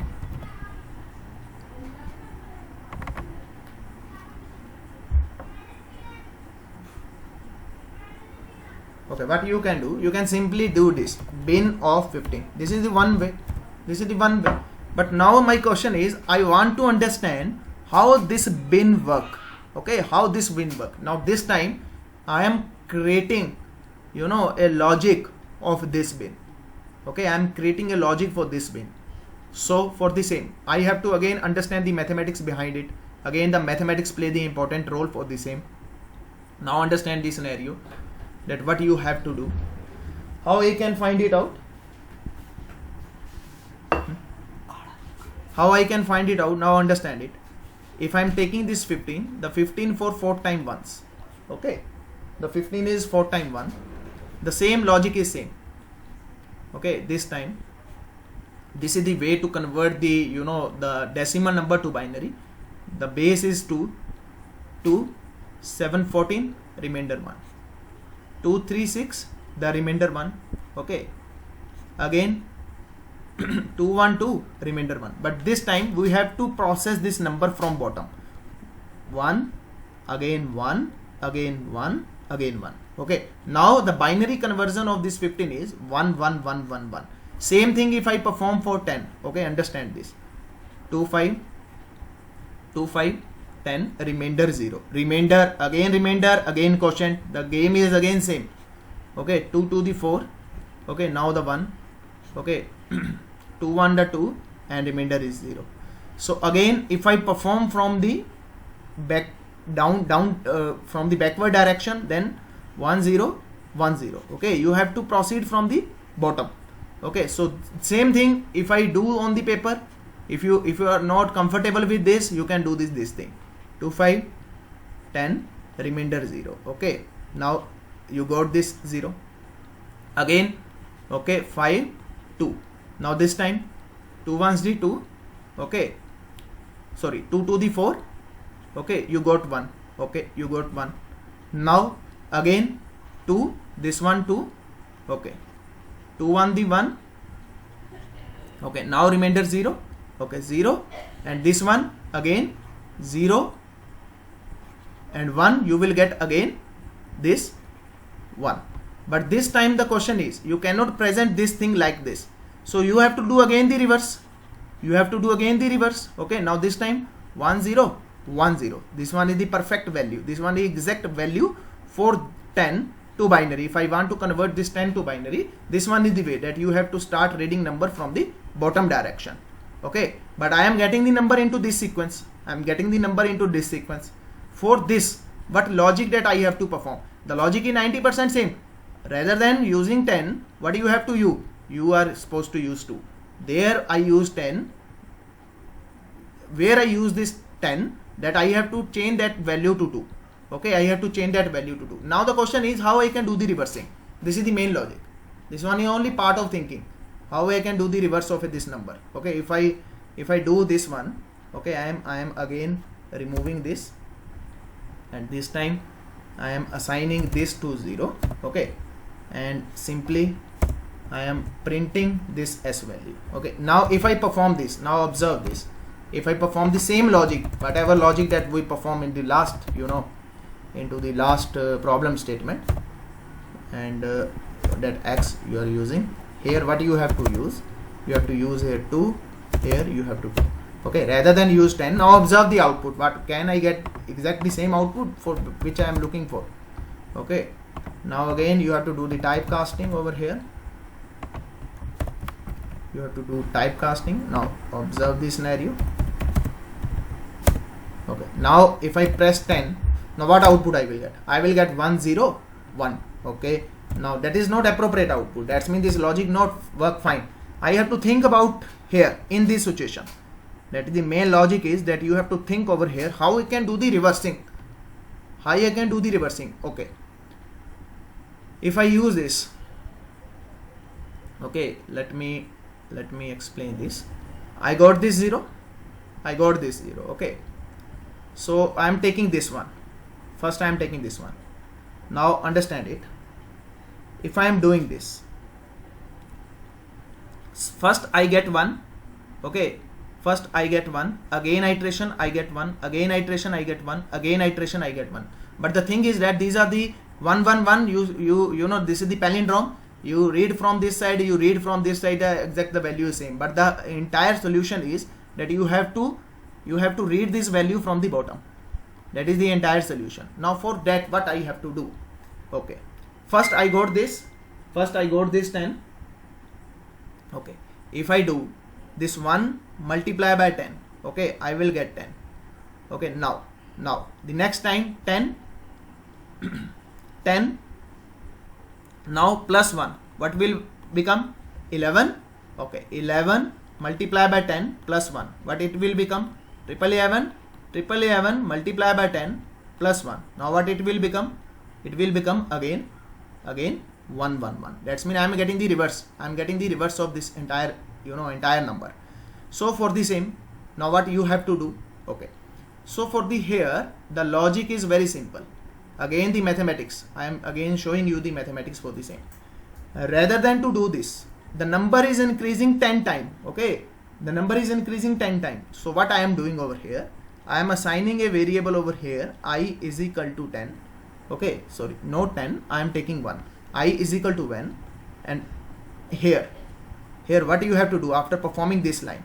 okay, what you can do, you can simply do this bin of 15. This is the one way. But now my question is, I want to understand how this bin work. Okay, how this bin work. Now this time I am creating, you know, a logic of this bin. Okay, I am creating a logic for this bin. So for the same, I have to again understand the mathematics behind it. Again, the mathematics play the important role for the same. Now understand the scenario, that what you have to do. How I can find it out? How I can find it out? Now understand it. If I am taking this 15, the 15 for 4 times 1s. Okay, the 15 is 4 times 1. The same logic is same. Okay, this time this is the way to convert the, you know, the decimal number to binary. The base is 2, 7, 14, remainder 1. 2, 3, 6, the remainder 1. Okay, again 2, 1, 2, remainder 1. But this time we have to process this number from bottom. 1, again 1, again 1, again 1. Okay, now the binary conversion of this 15 is 1, 1, 1, 1, 1. Same thing if I perform for 10. Okay, understand this. 2, 5, 10, remainder 0. Remainder, again quotient. The game is again same. Okay, 2 to the 4. Okay, now the 1. Okay, 2, 1, the 2, and remainder is 0. So again, if I perform from the back down from the backward direction, then 1, 0, 1, 0. Okay, you have to proceed from the bottom. Okay, so same thing if I do on the paper. If you are not comfortable with this, you can do this thing. 2, 5, 10, remainder 0. Okay, now you got this 0 again. Okay, 5, 2. Now this time 2 1s the 2. Okay, sorry, 2 to the 4. Okay, you got 1. Okay, you got 1. Now again 2, this one 2. Okay, 2 1 the 1. Okay, now remainder 0. Okay, 0, and this one again 0 and 1. You will get again this 1. But this time the question is, you cannot present this thing like this, so you have to do again the reverse. Okay, now this time 1 0 1 0. This one is the perfect value. This one is exact value for 10 to binary. If I want to convert this 10 to binary, this one is the way that you have to start reading number from the bottom direction. Okay, but I am getting the number into this sequence. For this, what logic that I have to perform? The logic is 90% same. Rather than using 10, what do you have to use? You are supposed to use 2. There I use 10. Where I use this 10, that I have to change that value to 2. Okay, I have to change that value to 2. Now the question is how I can do the reversing. This is the main logic. This one is only part of thinking. How I can do the reverse of this number. Okay, if I do this one, okay, I am again removing this, and this time I am assigning this to 0. Okay, and simply I am printing this S value. Okay, now if I perform this, now observe this. If I perform the same logic, whatever logic that we perform in the last, into the last problem statement, and that X you are using, here what you have to use? You have to use here 2, here you have to 2. Okay, rather than use 10. Now observe the output. What can I get? Exactly same output for which I am looking for. Okay, now again you have to do the typecasting over here. You have to do typecasting. Now observe the scenario. Okay, now if I press 10, now what output I will get? I will get 1 0 1. Okay, now that is not appropriate output. That means this logic not work fine. I have to think about here in this situation. That is the main logic is that you have to think over here how I can do the reversing. How I can do the reversing. Okay, if I use this, okay, let me explain this. I got this 0, I got this 0. Okay, so I am taking this one. First I am taking this one. Now understand it. If I am doing this, first I get 1. Okay, first I get 1, again iteration I get 1, again iteration I get 1, again iteration I get 1. But the thing is that these are the 1 1 1. You know, this is the palindrome. You read from this side, you read from this side, exact the value is same. But the entire solution is that you have to read this value from the bottom. That is the entire solution. Now for that, what I have to do? Okay, first I got this. First I got this 10. Okay, if I do this 1 multiply by 10, okay, I will get 10. Okay, now the next time 10 10, now plus 1, what will become? 11. Okay, 11 multiply by 10 plus 1, what it will become? 1111. 1111 multiply by 10 plus 1. Now what it will become? It will become again 111. That's mean I am getting the reverse. I am getting the reverse of this entire number. So for the same, now what you have to do? Okay, so for the here the logic is very simple. Again the mathematics. I am again showing you the mathematics for the same. Rather than to do this, the number is increasing 10 times. Okay, the number is increasing 10 times. So what I am doing over here? I am assigning a variable over here, I is equal to 10. Okay, sorry, no 10, I am taking 1. I is equal to 1. And here what you have to do after performing this line?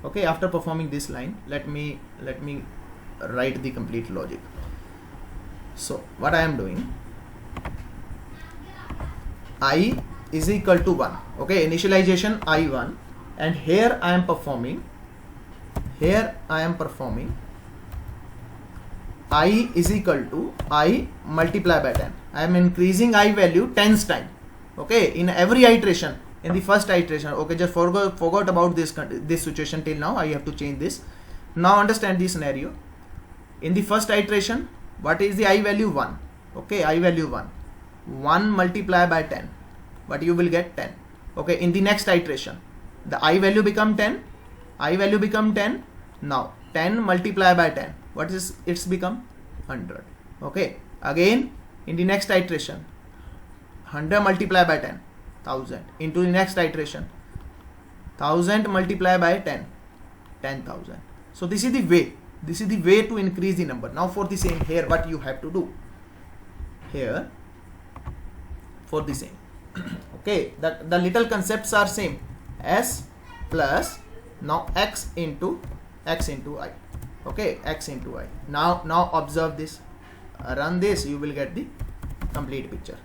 Okay, after performing this line, let me write the complete logic. So what I am doing, I is equal to 1. Okay, initialization I1, and here I am performing I is equal to I multiply by 10. I am increasing I value 10 times. Okay, in every iteration. In the first iteration, okay, just forgot about this situation till now. I have to change this. Now understand the scenario. In the first iteration, what is the I value? 1. Okay, I value 1. 1 multiply by 10. What you will get? 10. Okay, in the next iteration, the I value become 10. I value become 10. Now 10 multiply by 10. What is it's become? 100. Okay, again in the next iteration, 100 multiply by 10, 1000. Into the next iteration, 1000 multiply by 10, 10,000. So this is the way. This is the way to increase the number. Now for the same here, what you have to do? Here for the same. Okay, the little concepts are same. S plus now x into I. Okay, x into I. Now observe this. Run this, you will get the complete picture.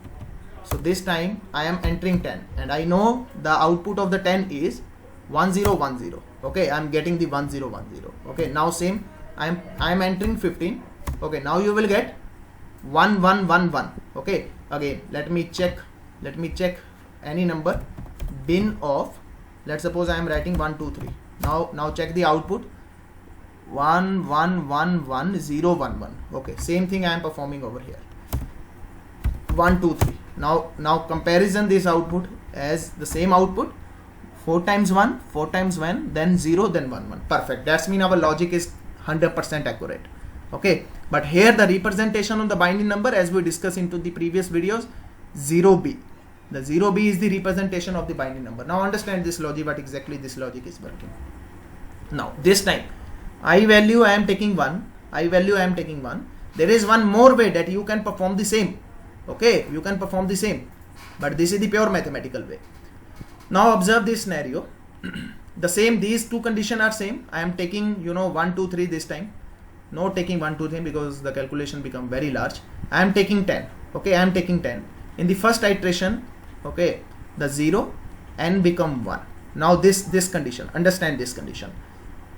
So this time I am entering 10, and I know the output of the 10 is 1010. Okay, I am getting the 1010. Okay, now same. I am entering 15. Okay, now you will get 1111. Okay, again let me check any number. Bin of, let's suppose I am writing 1 2 3. Now check the output. 111011. Okay, same thing I am performing over here. 1 2 3. Now comparison this output as the same output. 4 times 1, 4 times 1, then 0, then 1 1. Perfect. That's mean our logic is 100% accurate. Okay, but here the representation of the binding number, as we discussed into the previous videos, 0b. The 0b is the representation of the binding number. Now understand this logic, what exactly this logic is working. Now this time I value I am taking 1. I value I am taking 1. There is one more way that you can perform the same. Okay, you can perform the same, but this is the pure mathematical way. Now observe this scenario. The same, these two conditions are same. I am taking 1 2 3 this time, no taking 1 2 3 because the calculation become very large. I am taking 10. Okay, I am taking 10 in the first iteration. Okay, the 0 n become 1. Now this condition, understand this condition,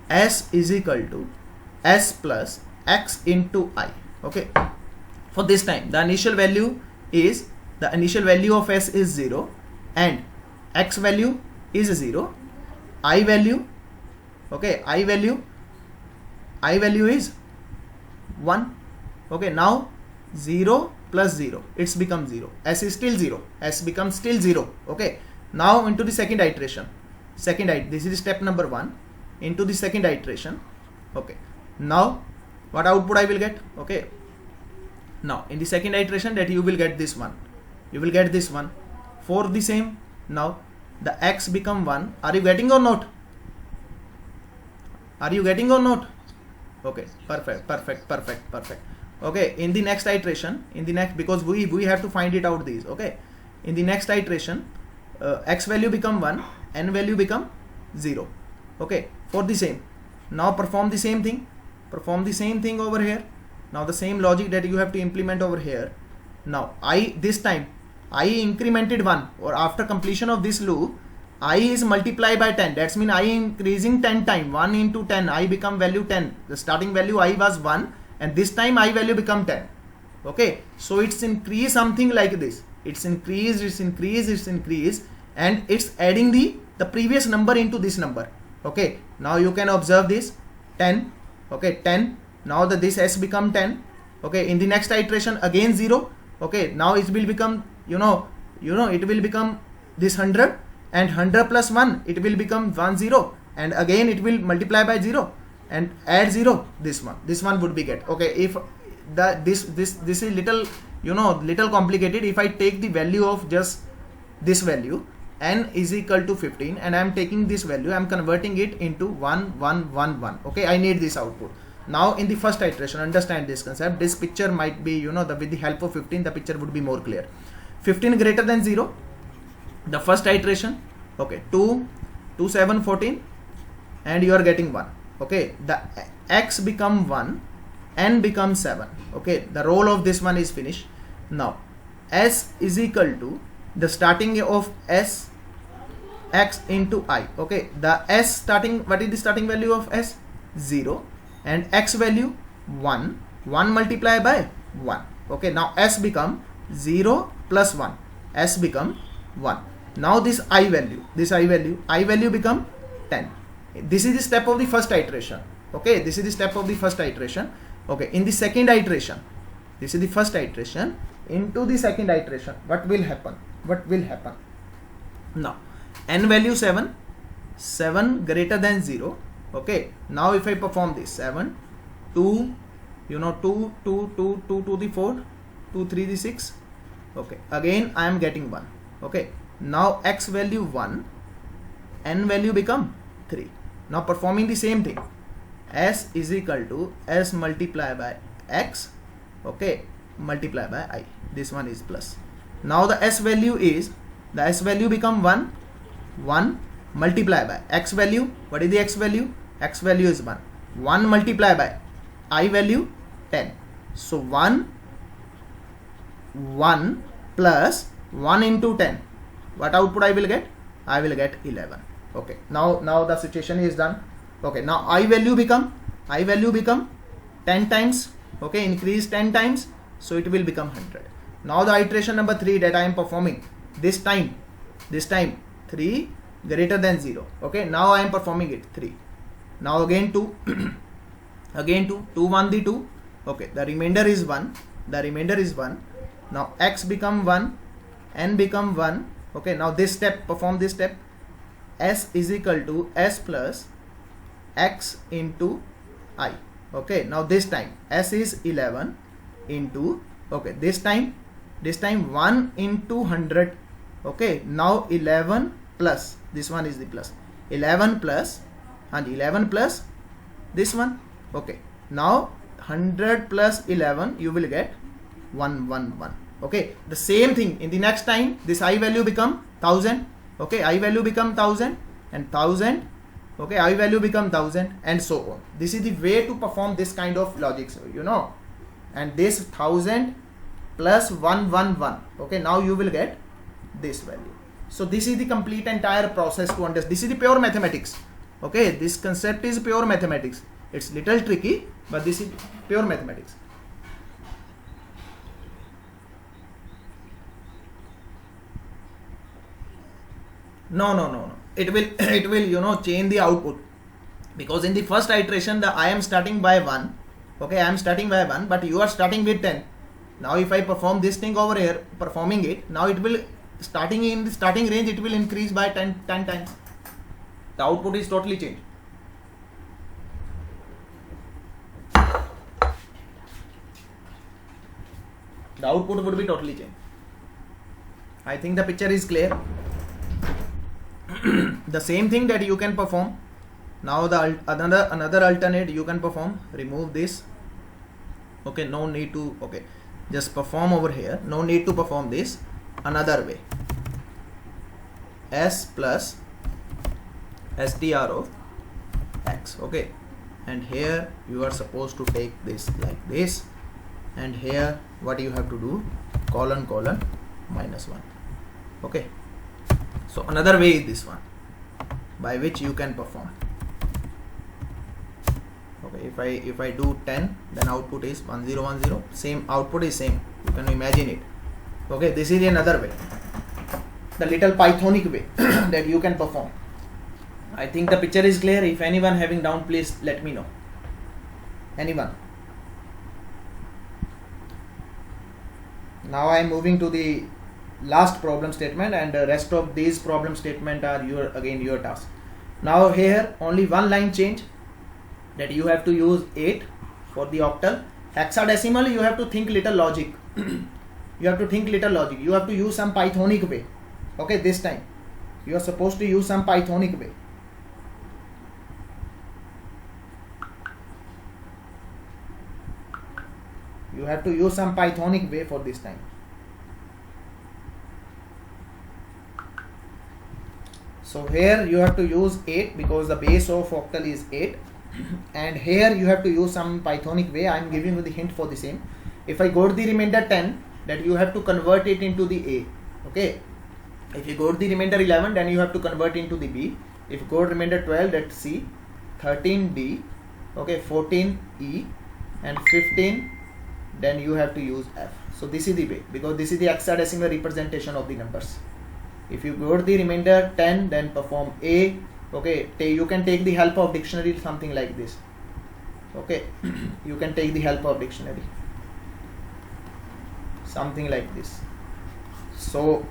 s is equal to s plus x into I. Okay, for this time the initial value of s is 0 and x value is 0, I value, okay, I value is 1. Okay, now 0 plus 0, it's become 0, s is still 0, s becomes still 0. Okay, now into the second iteration, this is step number 1, into the second iteration. Okay, now what output I will get? Okay, now in the second iteration that you will get this one, for the same. Now the x become 1. Are you getting or not? Okay, perfect. Okay, in the next iteration, because we have to find it out these. Okay, in the next iteration, x value become 1, n value become 0. Okay, for the same. Now perform the same thing over here. Now the same logic that you have to implement over here. Now this time I incremented 1, or after completion of this loop I is multiplied by 10. That's mean I increasing 10 times. 1 into 10, I become value 10. The starting value I was 1 and this time I value become 10. Okay, so it's increase something like this. It's increase and it's adding the previous number into this number. Okay, now you can observe this 10. Okay, 10. Now this s become 10. Okay, in the next iteration again 0. Okay, now it will become it will become this 100, and 100 plus 1, it will become 10, and again it will multiply by 0 and add 0. This one would be get. Okay, if this is little little complicated. If I take the value of just this value, n is equal to 15, and I am taking this value, I am converting it into 1 1 1 1. Okay, I need this output. Now in the first iteration, understand this concept. This picture might be with the help of 15 the picture would be more clear. 15 greater than 0, the first iteration. Okay, 2 7 14, and you are getting 1. Okay, the x become 1, n becomes 7. Okay, the role of this one is finished. Now s is equal to the starting of s x into I. Okay, the s starting, what is the starting value of s? 0, and x value 1 multiplied by 1. Okay, now s become 0 plus 1, s become 1. Now this I value become 10. This is the step of the first iteration. Okay, this is the step of the first iteration. Okay, in the second iteration, this is the first iteration. Into the second iteration, what will happen? Now n value 7 greater than 0. Okay, now if I perform this 7 2 2 to the 4, 2 3 the 6. Okay, again I am getting 1. Okay, now x value 1, n value become 3. Now performing the same thing, s is equal to s multiplied by x. Okay, multiply by I. This one is plus. Now the s value become 1 multiply by x value. What is the x value? X value is 1 multiply by I value 10. So 1 plus 1 into 10. What output I will get? I will get 11. Okay, now the situation is done. Okay, now I value become 10 times. Okay, increase 10 times, so it will become 100. Now the iteration number 3 that I am performing, this time 3 greater than 0. Okay, now I am performing it 3. Now again 2 again 2 1 the 2. Okay, the remainder is 1. Now x become 1, n become 1. Okay, now this step, perform this step. S is equal to s plus x into I. Okay, now this time s is 11 into, okay, this time 1 into 100. Okay, now 11 plus, this one is the plus, 11 plus and 11 plus this one. Okay, now 100 plus 11 you will get 111. Okay, the same thing in the next time, this I value become 1000. Okay, I value become 1000 and 1000. Okay, I value become 1000 and so on. This is the way to perform this kind of logic, you know. And this 1000 plus 111. Okay, now you will get this value. So this is the complete entire process to understand. This is the pure mathematics. Okay, this concept is pure mathematics. It's little tricky, but this is pure mathematics. No. It will you know change the output, because in the first iteration I am starting by 1. Okay, I am starting by 1, but you are starting with 10. Now if I perform this thing over here, performing it, now it will starting in the starting range, it will increase by 10 times. The output is totally changed. The output would be totally changed. I think the picture is clear. The same thing that you can perform. Now the another alternate you can perform. Remove this. Okay, no need to. Okay, just perform over here. No need to perform this. Another way. S plus str of x. Okay, and here you are supposed to take this like this, and here what you have to do, colon minus 1. Okay, so another way is this one, by which you can perform. Okay, if I do 10, then output is 1010. Same output is same. You can imagine it. Okay, this is another way, the little Pythonic way that you can perform. I think the picture is clear. If anyone having doubt, please let me know. Anyone? Now I am moving to the last problem statement, and the rest of these problem statement are your task. Now here only one line change, that you have to use 8 for the octal. Hexadecimal you have to think little logic. You have to think little logic. You have to use some Pythonic way. Okay, this time you are supposed to use some Pythonic way. You have to use some Pythonic way for this time. So here you have to use 8 because the base of octal is 8, and here you have to use some Pythonic way. I am giving you the hint for the same. If I got the remainder 10, that you have to convert it into the A. Okay, if you got the remainder 11, then you have to convert into the B. If you got remainder 12, that's C, 13 D, okay, 14 E, and 15, then you have to use F. So this is the way, because this is the hexadecimal representation of the numbers. If you got the remainder 10, then perform A. Okay, you can take the help of dictionary, something like this. Okay, you can take the help of dictionary, something like this. So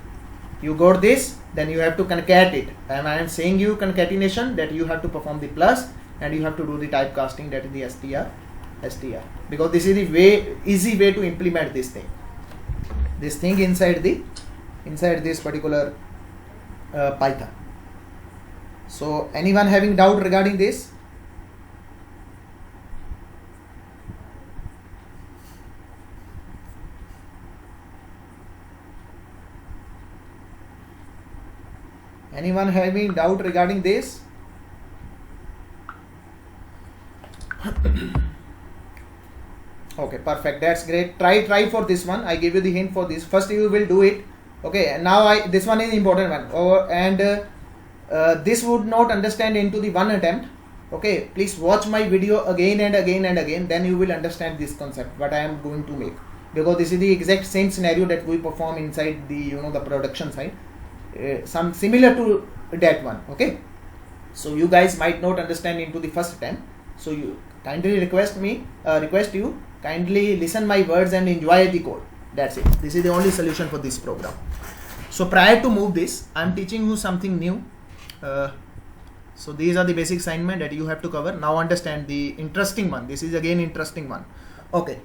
you got this, then you have to concat it, and I am saying you concatenation, that you have to perform the plus, and you have to do the typecasting, that is the str, because this is the easy way to implement this thing inside this particular Python. So anyone having doubt regarding this? Anyone having doubt regarding this? Okay, perfect. That's great. Try for this one. I give you the hint for this. First you will do it. Okay, and now this one is important one. This would not understand into the one attempt. Okay, please watch my video again and again and again. Then you will understand this concept what I am going to make, because this is the exact same scenario that we perform inside the the production side. Some similar to that one. Okay, so you guys might not understand into the first attempt. So you kindly request you kindly listen my words and enjoy the code. That's it. This is the only solution for this program. So prior to move this, I am teaching you something new. So these are the basic assignment that you have to cover. Now understand the interesting one. This is again interesting one. Okay.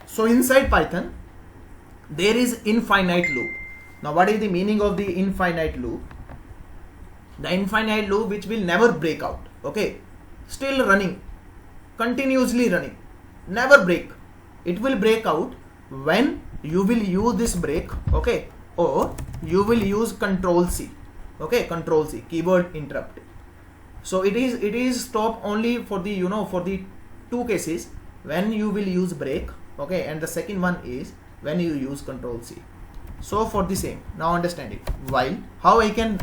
So inside Python, there is infinite loop. Now what is the meaning of the infinite loop? The infinite loop which will never break out. Okay. Still running, continuously running, never break. It will break out when you will use this break, okay, or you will use Control C. Okay, control C, keyword interrupted. So it is stop only for the for the two cases, when you will use break, okay, and the second one is when you use control C. So for the same, now understand it. While how I can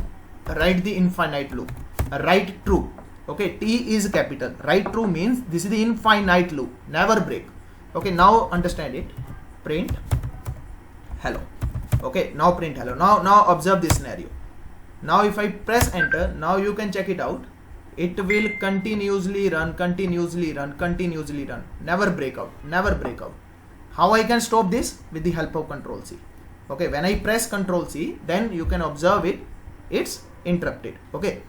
write the infinite loop, write true, okay, T is capital, write true means this is the infinite loop, never break. Okay, now understand it. Print hello. Okay, now print hello. Now observe this scenario. Now if I press enter, now you can check it out. It will continuously run, never break out, never break out. How I can stop this? With the help of control C. Okay, when I press control C, then you can observe it, it's interrupted. Okay,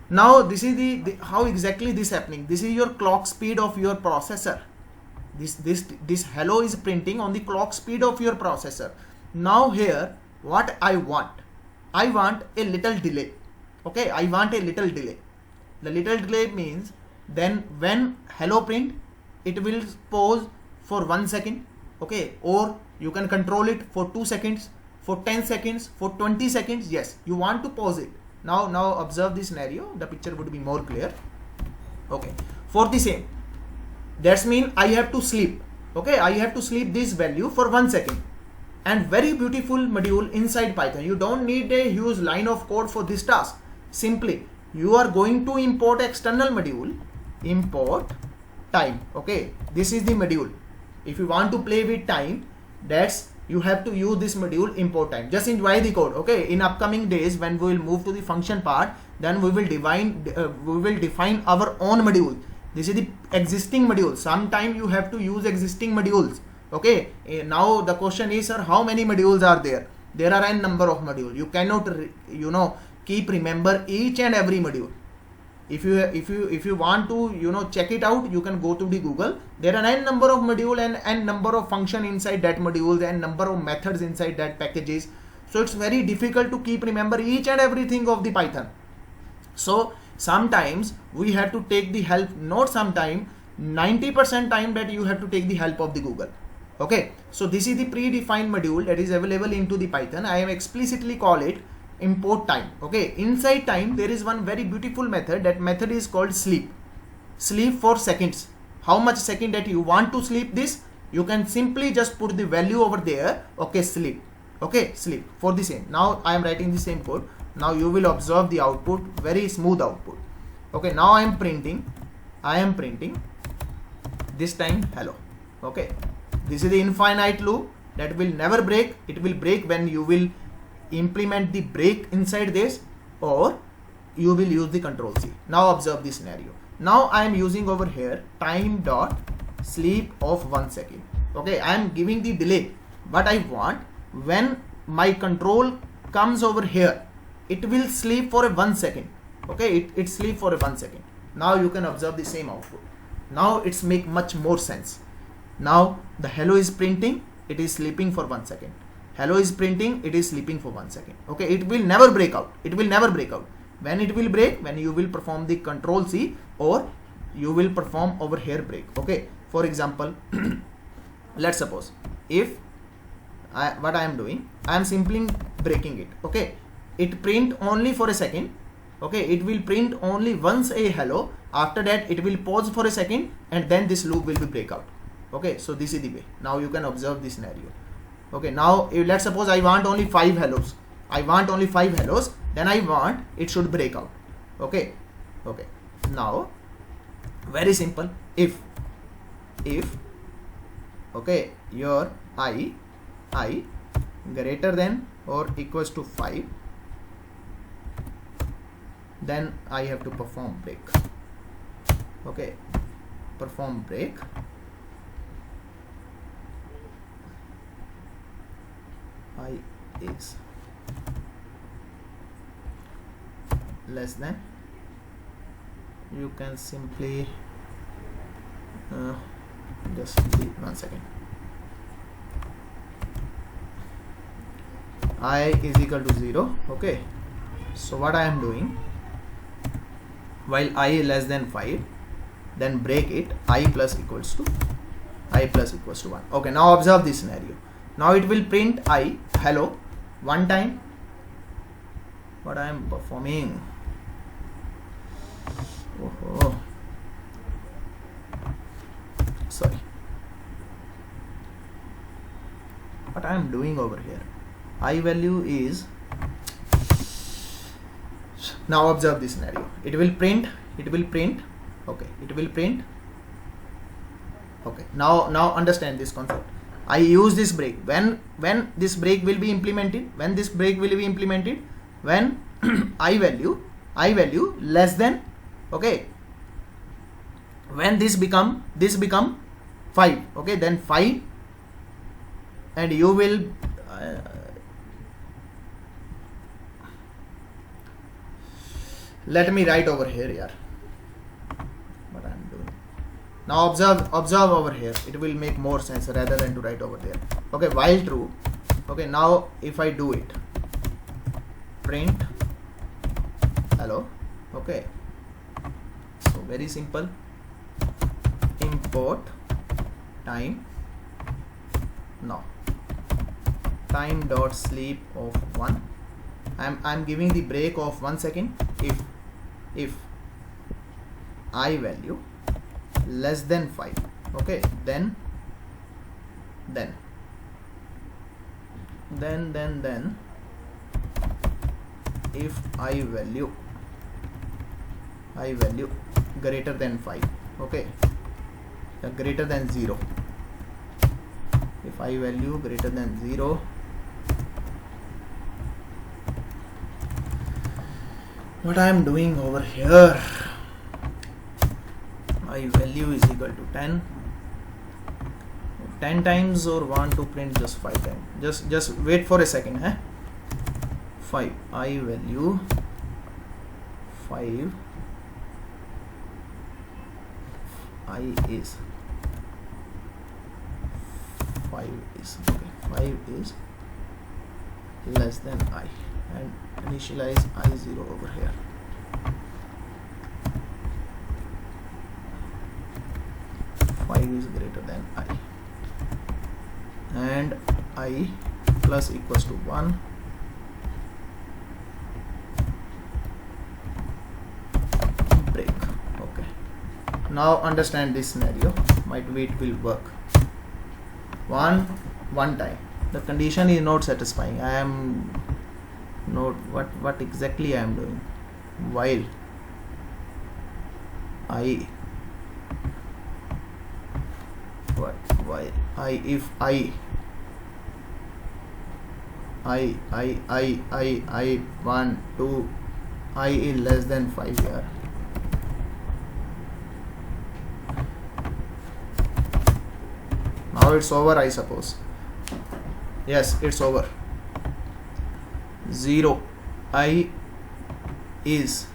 now this is the how exactly this happening. This is your clock speed of your processor. This hello is printing on the clock speed of your processor. Now here what I want a little delay. Okay, I want a little delay. The little delay means then when hello print, it will pause for 1 second, okay, or you can control it for 2 seconds, for 10 seconds, for 20 seconds. Yes, you want to pause it. Now observe this scenario, the picture would be more clear. Okay, for the same, that's mean I have to sleep. Okay, I have to sleep this value for 1 second. And very beautiful module inside Python. You don't need a huge line of code for this task. Simply you are going to import external module, import time. Okay, this is the module. If you want to play with time, that's you have to use this module, import time. Just enjoy the code. Okay, in upcoming days when we will move to the function part, then we will define our own module. This is the existing module. Sometime you have to use existing modules. Okay, now the question is, sir, how many modules are there? There are n number of modules. You cannot keep remember each and every module. If you want to check it out, you can go to the Google. There are n number of module and n number of function inside that modules and number of methods inside that packages. So it's very difficult to keep remember each and everything of the Python. So sometimes we have to take the help, not sometime, 90% time that you have to take the help of the Google. Okay, so this is the predefined module that is available into the Python. I am explicitly call it import time. Okay, inside time there is one very beautiful method. That method is called sleep. Sleep for seconds. How much second that you want to sleep this, you can simply just put the value over there. Okay, sleep. Okay, sleep for the same. Now I am writing the same code. Now you will observe the output, very smooth output. Okay, now I am printing this time hello. Okay, this is the infinite loop that will never break. It will break when you will implement the break inside this, or you will use the control C. Now observe this scenario. Now I am using over here time dot sleep of 1 second. Okay, I am giving the delay, but I want when my control comes over here, it will sleep for a 1 second. Okay, it sleep for a 1 second. Now you can observe the same output. Now it's make much more sense. Now the hello is printing, it is sleeping for 1 second. Hello is printing, it is sleeping for 1 second. Okay, it will never break out. It will never break out. When it will break, when you will perform the control C, or you will perform over here break. Okay, for example, let's suppose if what I am doing, I am simply breaking it. Okay, it print only for a second. Okay, it will print only once a hello. After that, it will pause for a second, and then this loop will be break out. Okay, so this is the way. Now you can observe this scenario. Okay, now let's suppose I want only 5 hellos. I want only 5 hellos. Then I want it should break out. Okay, okay. Now very simple. If okay, your I greater than or equals to 5, then I have to perform break. Okay, perform break. I is less than, you can simply just 1 second. I is equal to 0. Okay, so what I am doing, while I is less than 5, then break it, I plus equals to 1. Okay, now observe this scenario. Now it will print I hello 1 time, what I am performing. Oh, sorry, what I am doing over here. I value is, now observe this scenario. It will print, okay, it will print. Okay, now understand this concept. I use this break. When this break will be implemented? When this break will be implemented? When I value less than, okay, when this become 5, okay, then 5, and you will let me write over here, yeah, what I am doing. Now observe over here. It will make more sense rather than to write over there. Okay, while true. Okay, now if I do it, print hello. Okay, so very simple. Import time. Now time dot sleep of 1. I'm giving the break of 1 second. If I value less than 5, okay, then if I value greater than 5, okay, greater than 0, if I value greater than 0, what I am doing over here, I value is equal to 10 times, or want to print just 5 times. Just wait for a second, 5, I value 5, I is 5 is, okay, 5 is less than I, and initialize I0 over here. Is greater than I, and I plus equals to 1, break. Okay, now understand this scenario. Might be it will work. One time the condition is not satisfying. I am not what exactly I am doing. While if I want to I is less than 5 here. Now it's over, I suppose. Yes, it's over. 0 I is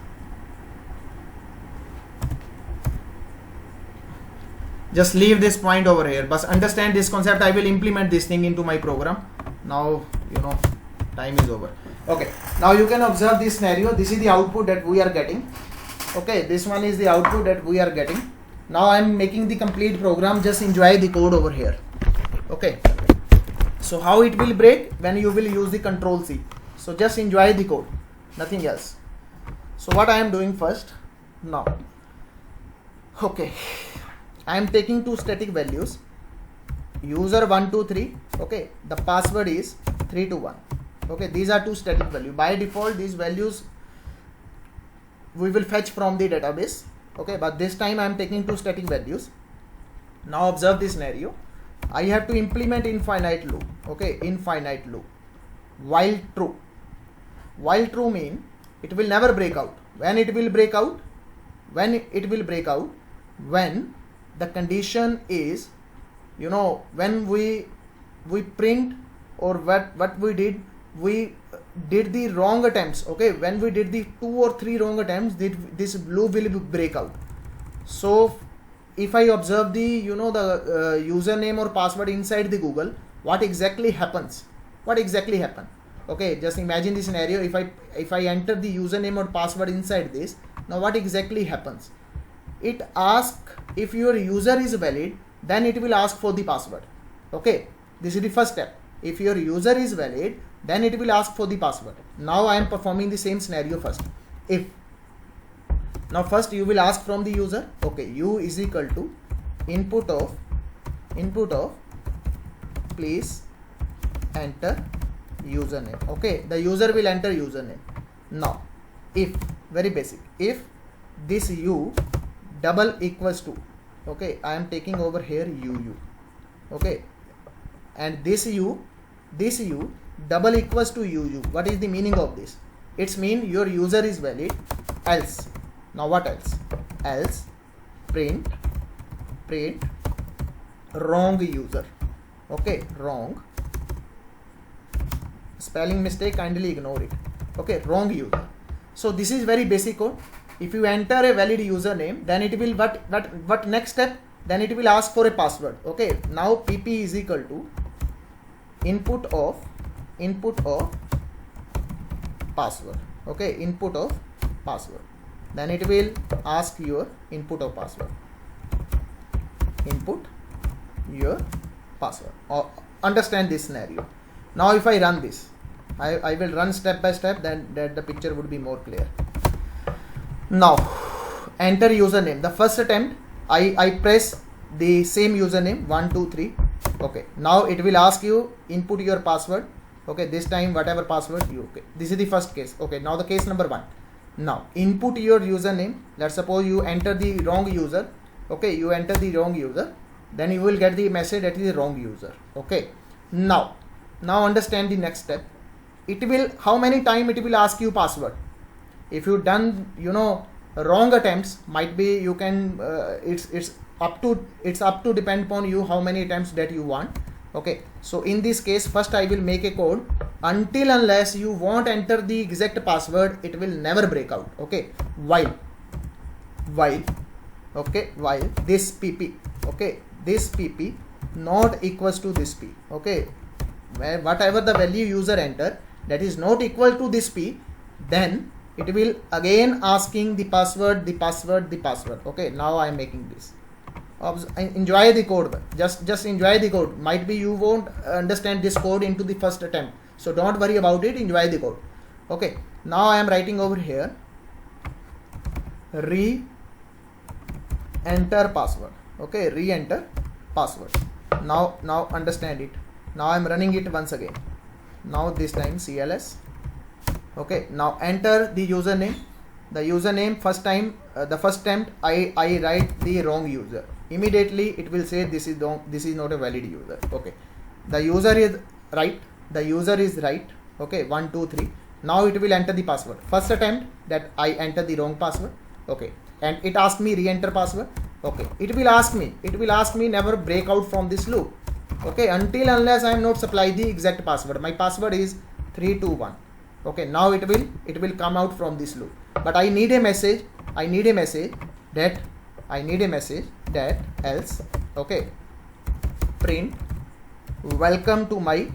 just leave this point over here, but understand this concept. I will implement this thing into my program. Now you know time is over. Okay, now you can observe this scenario. This is the output that we are getting. Okay, this one is the output that we are getting. Now I am making the complete program. Just enjoy the code over here. Okay, so how it will break? When you will use the Control C. So just enjoy the code, nothing else. So what I am doing first now, okay, I am taking two static values, user 123, okay, the password is 321, okay, these are two static values. By default these values we will fetch from the database, okay, but this time I am taking two static values. Now observe this scenario. I have to implement infinite loop, okay, infinite loop, while true. While true mean it will never break out. When it will break out? When it will break out? When the condition is, you know, when we print, or what we did the wrong attempts, okay, when we did the 2 or 3 wrong attempts, this loop will break out. So if I observe the, you know, the username or password inside the Google, what exactly happens? Okay, just imagine the scenario. If I enter the username or password inside this, now what exactly happens? It asks if your user is valid, then it will ask for the password. Okay, this is the first step. if your user is valid, then it will ask for the password. Now I am performing the same scenario first. If now first you will ask from the user, okay, u is equal to input of please enter username. Okay, the user will enter username. Now if, very basic, if this u double equals to, okay, I am taking over here uu, okay, and this u double equals to uu. What is the meaning of this? It's mean your user is valid, else. Now what else? Else print wrong user. Okay, wrong, spelling mistake, kindly ignore it. Okay, wrong user. So this is very basic code. If you enter a valid username, then it will what next step? Then it will ask for a password. Okay, now pp is equal to input of password. Okay, input of password. Then it will ask your input of password. Input your password. Understand this scenario. Now if I run this, I will run step by step, then that the picture would be more clear. Now enter username. The first attempt I press the same username 1 2 3. Okay, now it will ask you input your password. Okay, this time whatever password you, okay, this is the first case. Okay, now the case number 1. Now input your username. Let's suppose you enter the wrong user. Okay, you enter the wrong user, then you will get the message that is the wrong user. Okay, now understand the next step. It will, how many time it will ask you password. If you done wrong attempts, might be you can it's up to depend upon you how many attempts that you want. Okay, so in this case first I will make a code. Until unless you won't enter the exact password, it will never break out. Okay, while okay, while this pp, okay, this pp not equals to this p. Okay, where whatever the value user enter that is not equal to this p, then it will again asking the password. Okay, now I am making this. Enjoy the code, just enjoy the code. Might be you won't understand this code into the first attempt, so don't worry about it, enjoy the code. Okay, now I am writing over here re-enter password. Okay, re-enter password. Now understand it. Now I am running it once again. Now this time cls. Okay, now enter the username. The username first time, the first attempt I write the wrong user. Immediately it will say this is not a valid user. Okay, the user is right. Okay, 1 2 3. Now it will enter the password. First attempt that I enter the wrong password. Okay, and it asked me re-enter password. Okay, it will ask me never break out from this loop. Okay, until unless I am not supply the exact password. My password is 321. Okay, now it will come out from this loop. But I need a message. That else. Okay, print welcome to my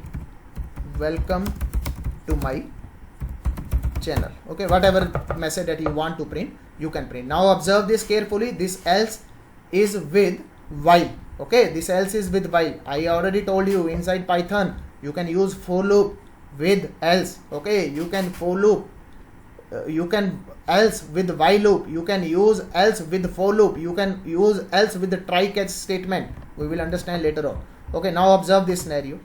channel. Okay, whatever message that you want to print, you can print. Now observe this carefully. This else is with while. Okay, this else is with while. I already told you inside Python you can use for loop with else. Okay, you can for loop, you can else with while loop, you can use else with for loop, you can use else with the try catch statement. We will understand later on. Okay, now observe this scenario.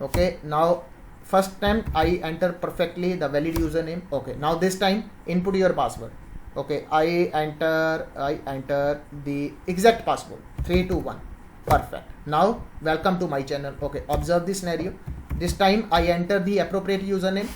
Okay, now first time I enter perfectly the valid username. Okay, now this time input your password. Okay, I enter the exact password 321. Perfect. Now welcome to my channel. Okay, observe this scenario. This time I enter the appropriate username.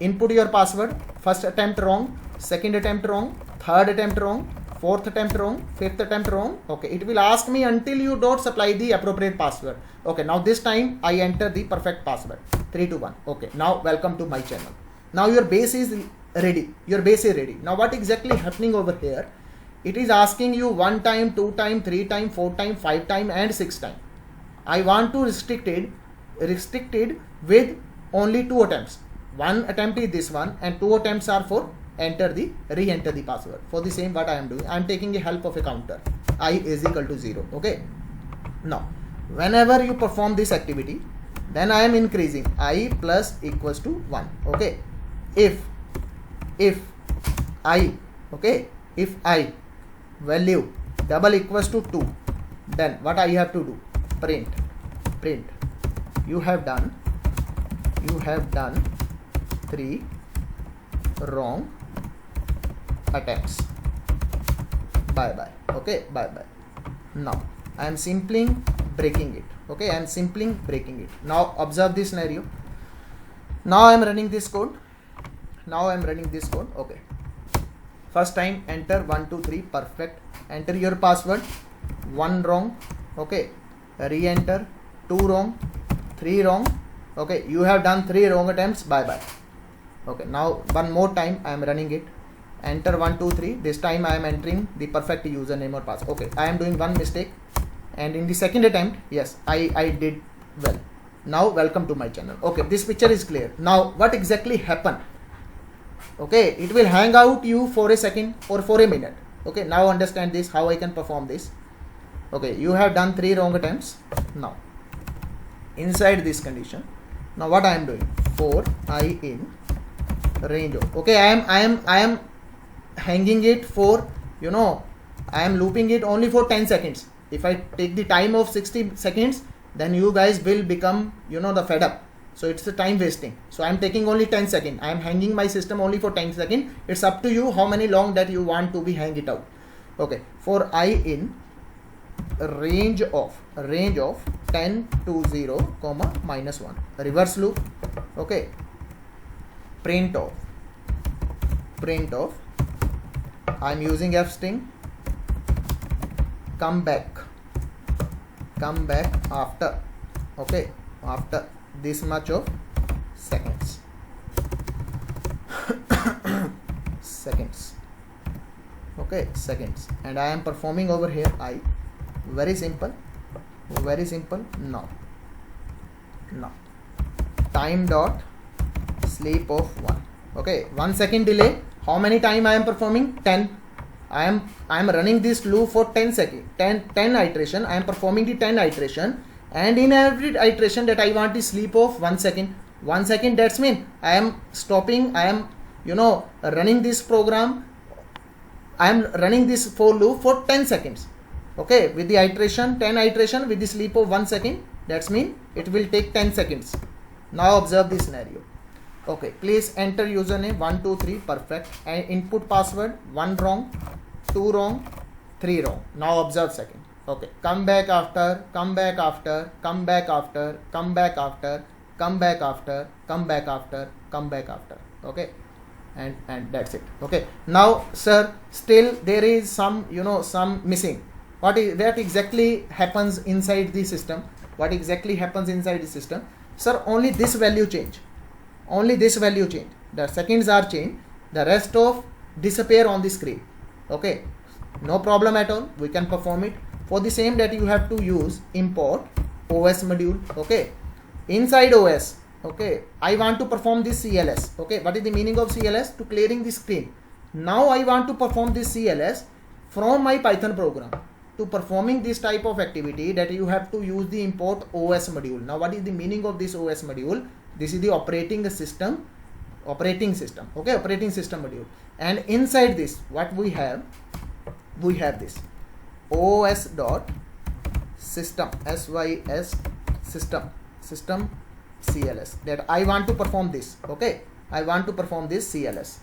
Input your password. First attempt wrong, second attempt wrong, third attempt wrong, fourth attempt wrong, fifth attempt wrong. Okay, it will ask me until you don't supply the appropriate password. Okay, now this time I enter the perfect password 321. Okay, now welcome to my channel. Now your base is ready. Now what exactly happening over here? It is asking you 1 time, 2 time, 3 time, 4 time, 5 time and 6 time. I want to restricted with only 2 attempts. 1 attempt is this one and 2 attempts are for re-enter the password. For the same what I am doing, I am taking the help of a counter. I is equal to 0. Okay. Now whenever you perform this activity, then I am increasing I plus equals to 1. Okay, if I, okay, if I value double equals to 2, then what I have to do? Print you have done 3 wrong attempts. Bye bye. Okay, bye bye. Now I am simply breaking it. Okay, I am simply breaking it. Now observe this scenario. Now I am running this code. Okay, first time enter 1 2 3, perfect. Enter your password. 1 wrong. Okay, re-enter. 2 wrong, 3 wrong. Okay, you have done 3 wrong attempts. Bye bye. Okay, now one more time I am running it. Enter 1 2 3. This time I am entering the perfect username or password. Okay, I am doing one mistake, and in the second attempt, yes, I did well. Now welcome to my channel. Okay, this picture is clear. Now what exactly happened? Okay, it will hang out you for a second or for a minute. Okay, now understand this, how I can perform this. Okay, you have done 3 wrong attempts. Now inside this condition, now what I am doing? For I in range of, okay, I am hanging it for, I am looping it only for 10 seconds. If I take the time of 60 seconds, then you guys will become, the fed up. So it's a time wasting. So I am taking only 10 seconds. I am hanging my system only for 10 seconds. It's up to you how many long that you want to be hang it out. Okay, for I in range of 10 to 0 comma -1, reverse loop. Okay, print of I am using f string, come back after, okay, after this much of seconds. Okay, seconds, and I am performing over here I. Very simple. Now time dot sleep of 1. Okay, 1 second delay. How many time I am performing? 10. I am running this loop for 10 seconds. 10 iteration. I am performing the 10 iteration, and in every iteration that I want the sleep of 1 second. 1 second, that's mean I am stopping. I am running this program. I am running this for loop for 10 seconds. Okay, with the iteration 10 iteration with the sleep of 1 second, that's mean it will take 10 seconds. Now observe this scenario. Okay, please enter username 1 2 3, perfect, and input password 1 wrong, 2 wrong, 3 wrong. Now observe second. Okay, come back after, okay, and that's it. Okay, now sir, still there is some some missing. What exactly happens inside the system? Sir, only this value change. The seconds are changed. The rest of disappear on the screen. Okay, no problem at all. We can perform it. For the same that you have to use import OS module. Okay, inside OS. Okay, I want to perform this CLS. Okay, what is the meaning of CLS? To clearing the screen. Now I want to perform this CLS from my Python program. To performing this type of activity, that you have to use the import OS module. Now what is the meaning of this OS module? This is the operating system. Okay, operating system module. And inside this, what we have this OS dot system, SYS system CLS, that I want to perform this. Okay, I want to perform this CLS.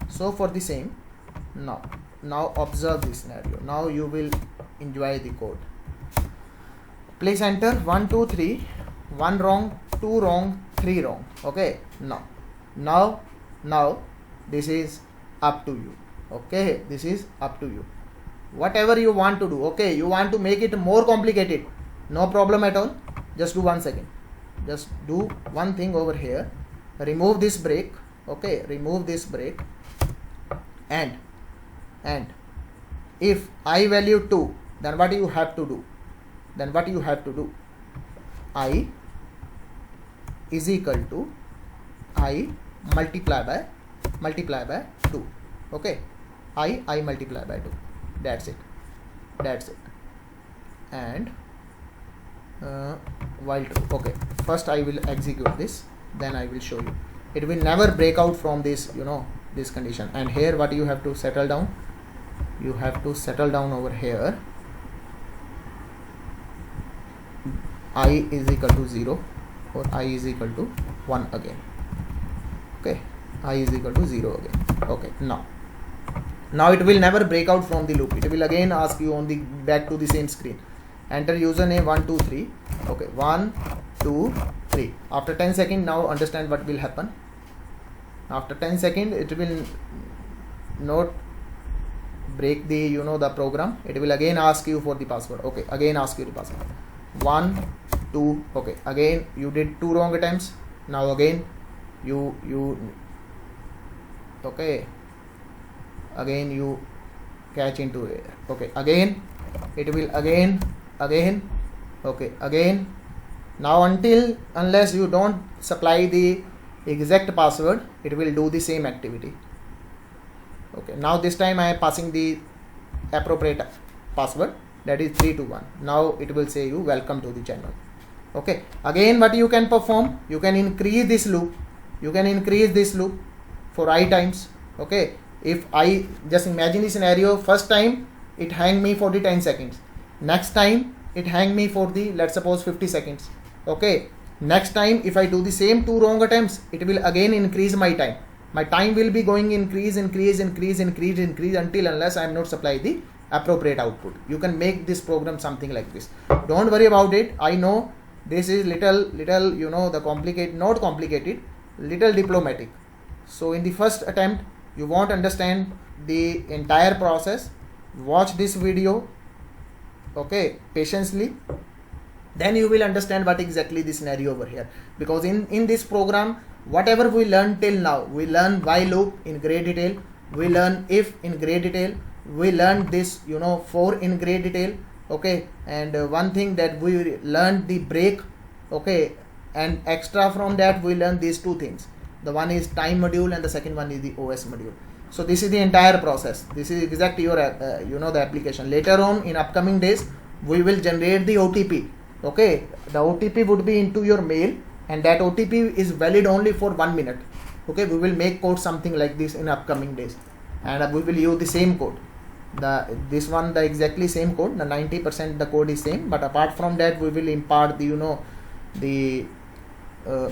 So for the same, now observe this scenario. Now you will enjoy the code. Please enter 1 2 3, 1 wrong, 2 wrong, 3 wrong. Okay, now this is up to you. Okay, this is up to you. Whatever you want to do. Okay, you want to make it more complicated, no problem at all. Just do 1 second. Just do one thing over here. Remove this break. Okay, remove this break, and if I value 2, then what you have to do? I is equal to I multiply by 2. Okay, I multiply by 2. That's it. And while true. Okay, first I will execute this, then I will show you. It will never break out from this, you know, this condition. And here what you have to settle down, you have to settle down over here, I is equal to 0 or I is equal to 1 again. Okay, I is equal to 0 again. Okay, now it will never break out from the loop. It will again ask you on the back to the same screen. Enter username 1 2 3. Okay, 1 2 3. After 10 seconds, now understand what will happen. After 10 seconds, it will not break the, you know, the program. It will again ask you for the password. Okay, again ask you the password. 1 2. Okay, again you did 2 wrong attempts. Now again you okay, again you catch into it. Okay, again it will again okay, again. Now unless you don't supply the exact password, it will do the same activity. Okay, now this time I am passing the appropriate password, that is 321. Now it will say you welcome to the channel. Okay, again what you can perform, you can increase this loop, for I times. Okay, if I just imagine the scenario, first time it hang me for the 10 seconds, next time it hang me for the, let's suppose, 50 seconds. Okay, next time if I do the same 2 wrong attempts, it will again increase my time. My time will be going increase until unless I am not supply the appropriate output. You can make this program something like this. Don't worry about it. I know this is little you know, the not complicated, little diplomatic. So in the first attempt, you won't understand the entire process. Watch this video, okay, patiently. Then you will understand what exactly the scenario over here. Because in this program, whatever we learned till now, we learn while loop in great detail, we learn if in great detail, we learned this, you know, for in great detail. Okay, and one thing that we learned the break. Okay, and extra from that we learned these 2 things. The one is time module and the second one is the OS module. So this is the entire process. This is exactly your you know, the application. Later on in upcoming days, we will generate the OTP. Okay, the OTP would be into your mail, and that OTP is valid only for 1 minute. Okay, we will make code something like this in upcoming days, and we will use the same code. This one, the exactly same code, the 90% the code is same, but apart from that we will impart the, you know, the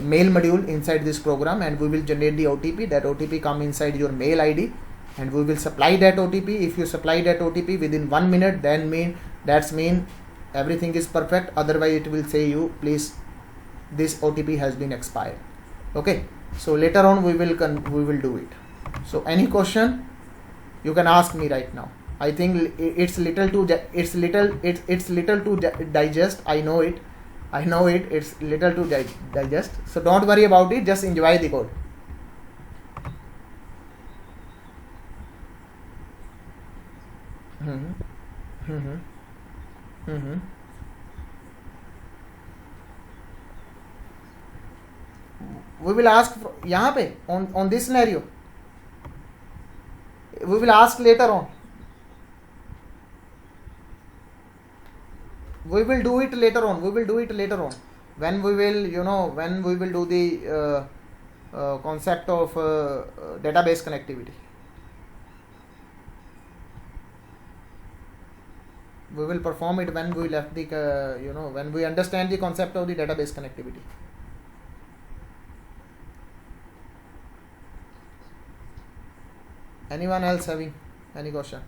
mail module inside this program, and we will generate the OTP. That OTP come inside your mail ID, and we will supply that OTP. If you supply that OTP within 1 minute, then that's mean everything is perfect. Otherwise it will say you, please, this OTP has been expired. Okay, so later on we will do it. So any question you can ask me right now. I think it's little to digest. I know it. It's little to digest. So don't worry about it. Just enjoy the code. We will ask यहाँ पे on this scenario. We will ask later on. We will do it later on. When we will, you know, when we will do the concept of database connectivity. We will perform it when we left the, you know, when we understand the concept of the database connectivity. Anyone else having any question?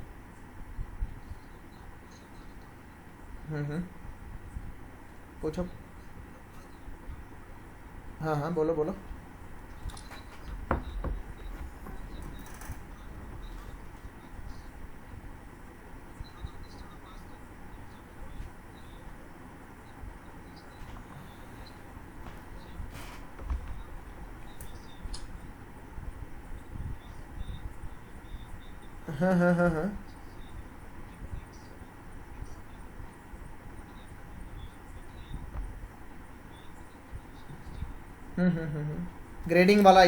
पूछो. हाँ बोलो. हाँ. Grading वाला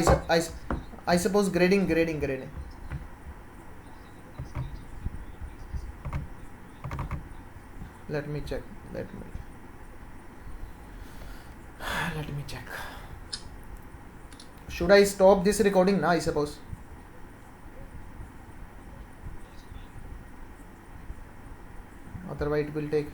I suppose grading. Let me check. Let me check. Should I stop this recording now, I suppose? Otherwise it will take